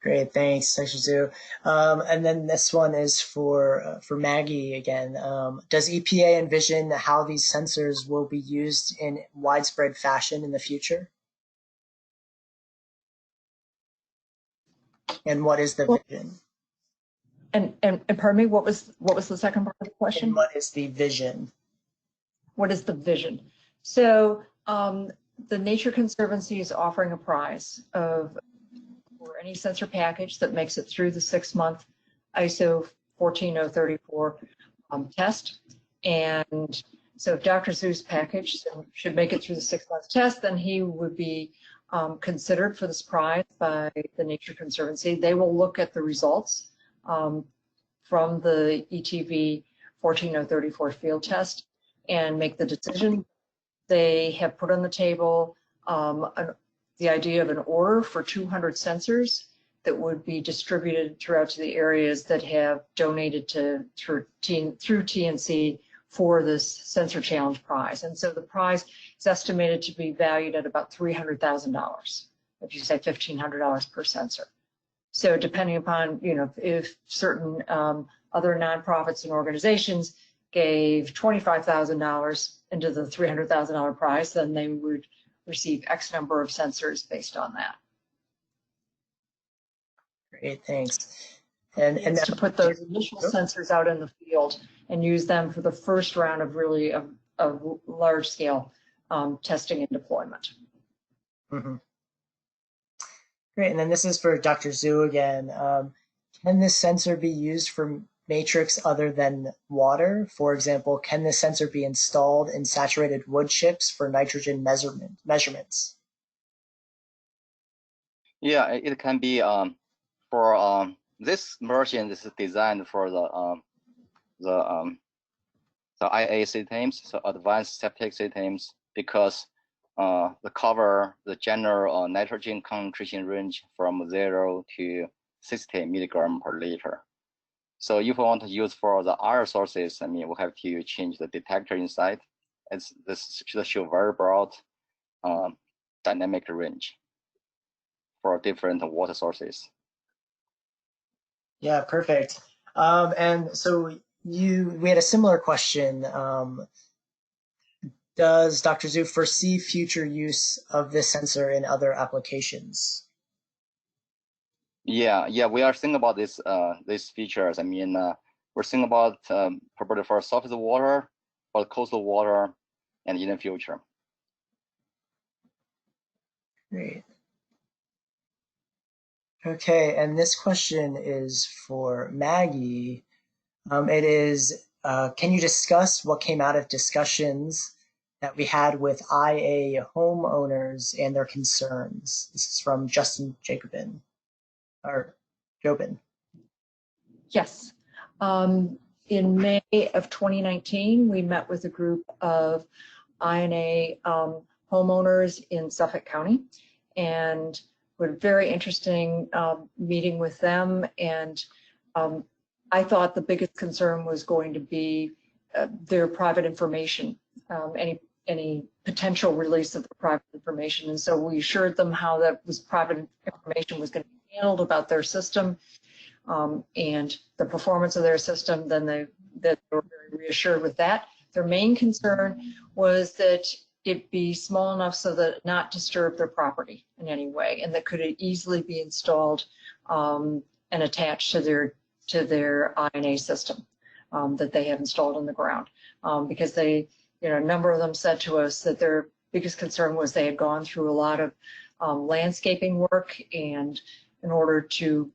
Great, thanks, Dr. Zhu. And then this one is for Maggie again. Does EPA envision how these sensors will be used in widespread fashion in the future? And what is the vision? And pardon me, what was the second part of the question? And what is the vision? What is the vision? So the Nature Conservancy is offering a prize for any sensor package that makes it through the 6-month ISO 14034 test. And so if Dr. Zhu's package should make it through the 6-month test, then he would be considered for this prize by the Nature Conservancy. They will look at the results from the ETV 14034 field test and make the decision. They have put on the table the idea of an order for 200 sensors that would be distributed throughout to the areas that have donated through TNC for this sensor challenge prize. And so the prize is estimated to be valued at about $300,000, if you say $1,500 per sensor. So depending upon, if certain other nonprofits and organizations gave $25,000 into the $300,000 prize, then they would receive X number of sensors based on that. Great, thanks. And to put those initial sensors out in the field and use them for the first round of really of large scale testing and deployment. Mm-hmm. Great, and then this is for Dr. Zhu again. Can this sensor be used for matrix other than water? For example, can this sensor be installed in saturated wood chips for nitrogen measurements? Yeah, it can be for this version. This is designed for the IA systems, so advanced septic systems, because the cover the general nitrogen concentration range from 0 to 60 milligram per liter. So if we want to use for the other sources, we have to change the detector inside. This should show very broad dynamic range for different water sources. Yeah, perfect. And so we had a similar question Does Dr. Zhu foresee future use of this sensor in other applications? Yeah, we are thinking about this these features. I mean, we're thinking about probably for surface water, for coastal water, and in the future. Great. Okay, and this question is for Maggie. It is, can you discuss what came out of discussions that we had with IA homeowners and their concerns? This is from Justin Jobin. Yes. In May of 2019, we met with a group of INA homeowners in Suffolk County, and we had a very interesting meeting with them. And I thought the biggest concern was going to be their private information, any potential release of the private information. And so we assured them how that was private information was going to be handled about their system and the performance of their system. Then they were very reassured with that. Their main concern was that it be small enough so that it not disturb their property in any way, and that could easily be installed and attached to their INA system that they have installed in the ground. Because they, a number of them said to us that their biggest concern was they had gone through a lot of landscaping work, and in order to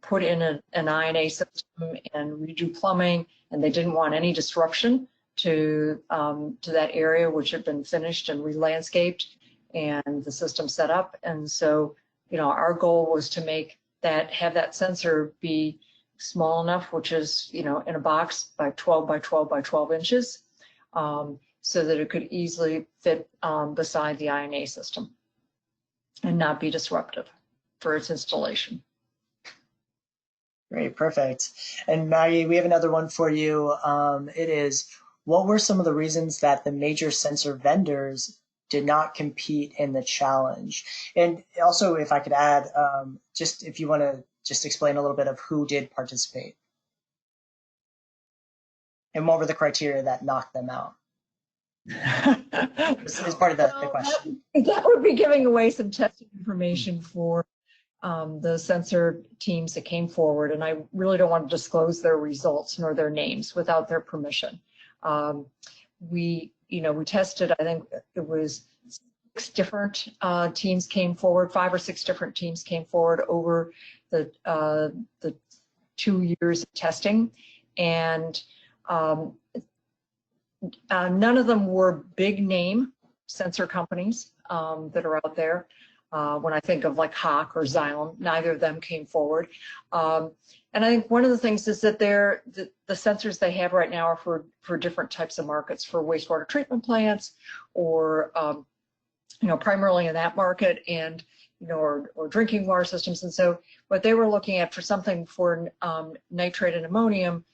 put in an INA system and redo plumbing, and they didn't want any disruption to that area, which had been finished and re-landscaped and the system set up. And so, our goal was to have that sensor be small enough, which is, in a box by 12 by 12 by 12 inches, so that it could easily fit beside the INA system and not be disruptive for its installation. Great, perfect. And Maggie, we have another one for you. It is, what were some of the reasons that the major sensor vendors did not compete in the challenge? And also, if I could add, just if you want to just explain a little bit of who did participate and what were the criteria that knocked them out? This is part of the question. That would be giving away some testing information for the sensor teams that came forward, and I really don't want to disclose their results nor their names without their permission. We tested, I think it was 6 different teams came forward, 5 or 6 different teams came forward over the 2 years of testing, and none of them were big name sensor companies that are out there. When I think of like Hawk or Xylem, neither of them came forward. And I think one of the things is that the sensors they have right now are for different types of markets, for wastewater treatment plants, or primarily in that market, and or drinking water systems. And so what they were looking at for something for nitrate and ammonium,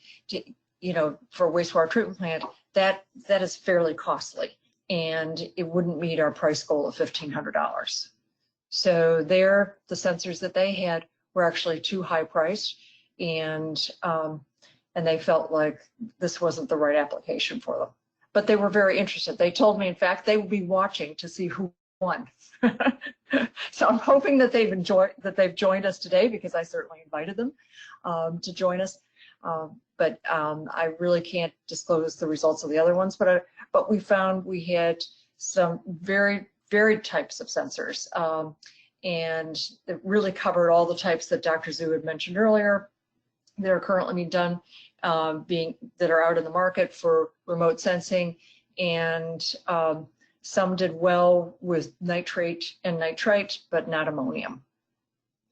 for a wastewater treatment plant, that is fairly costly, and it wouldn't meet our price goal of $1,500. So the sensors that they had were actually too high priced, and they felt like this wasn't the right application for them. But they were very interested. They told me, in fact, they would be watching to see who won. So I'm hoping that they've joined us today, because I certainly invited them to join us. But I really can't disclose the results of the other ones. But we found we had some very varied types of sensors, and it really covered all the types that Dr. Zhu had mentioned earlier that are currently being done, that are out in the market for remote sensing, and some did well with nitrate and nitrite, but not ammonium.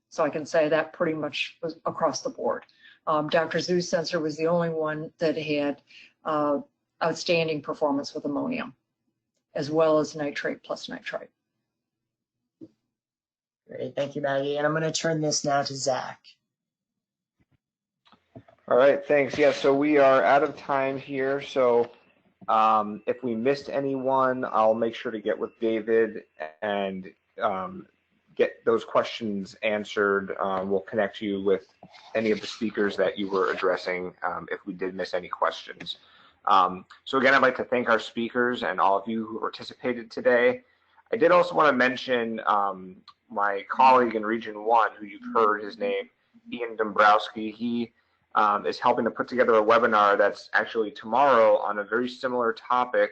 So I can say that pretty much was across the board. Dr. Zhu's sensor was the only one that had outstanding performance with ammonium, as well as nitrate plus nitrite. Great, thank you, Maggie. And I'm going to turn this now to Zach. All right, thanks. Yeah, so we are out of time here. So if we missed anyone, I'll make sure to get with David and get those questions answered. We'll connect you with any of the speakers that you were addressing if we did miss any questions. So again, I'd like to thank our speakers and all of you who participated today. I did also want to mention my colleague in Region 1, who you've heard his name, Ian Dombrowski. He is helping to put together a webinar that's actually tomorrow on a very similar topic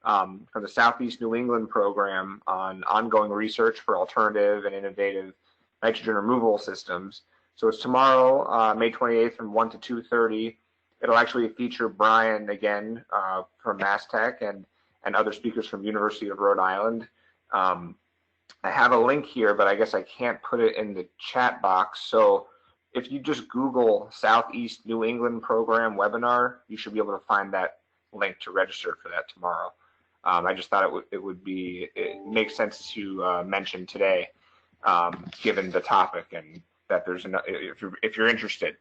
from the Southeast New England program on ongoing research for alternative and innovative nitrogen removal systems. So it's tomorrow, May 28th from 1 to 2:30. It'll actually feature Brian again from MassTech and other speakers from University of Rhode Island. I have a link here, but I guess I can't put it in the chat box. So if you just Google Southeast New England Program webinar, you should be able to find that link to register for that tomorrow. I just thought it makes sense to mention today, given the topic, and that there's if you're interested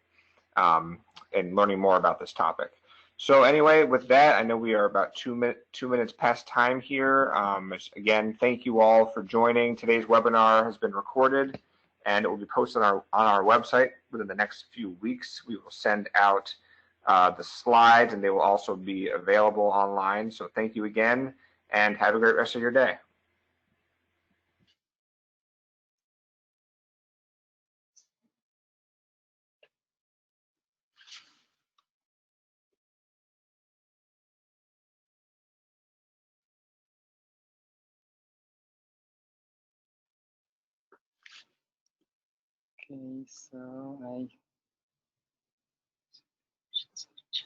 in learning more about this topic. So anyway, with that, I know we are about 2 minutes past time here. Again, thank you all for joining. Today's webinar has been recorded, and it will be posted on our website within the next few weeks. We will send out the slides, and they will also be available online. So thank you again, and have a great rest of your day. Okay, so I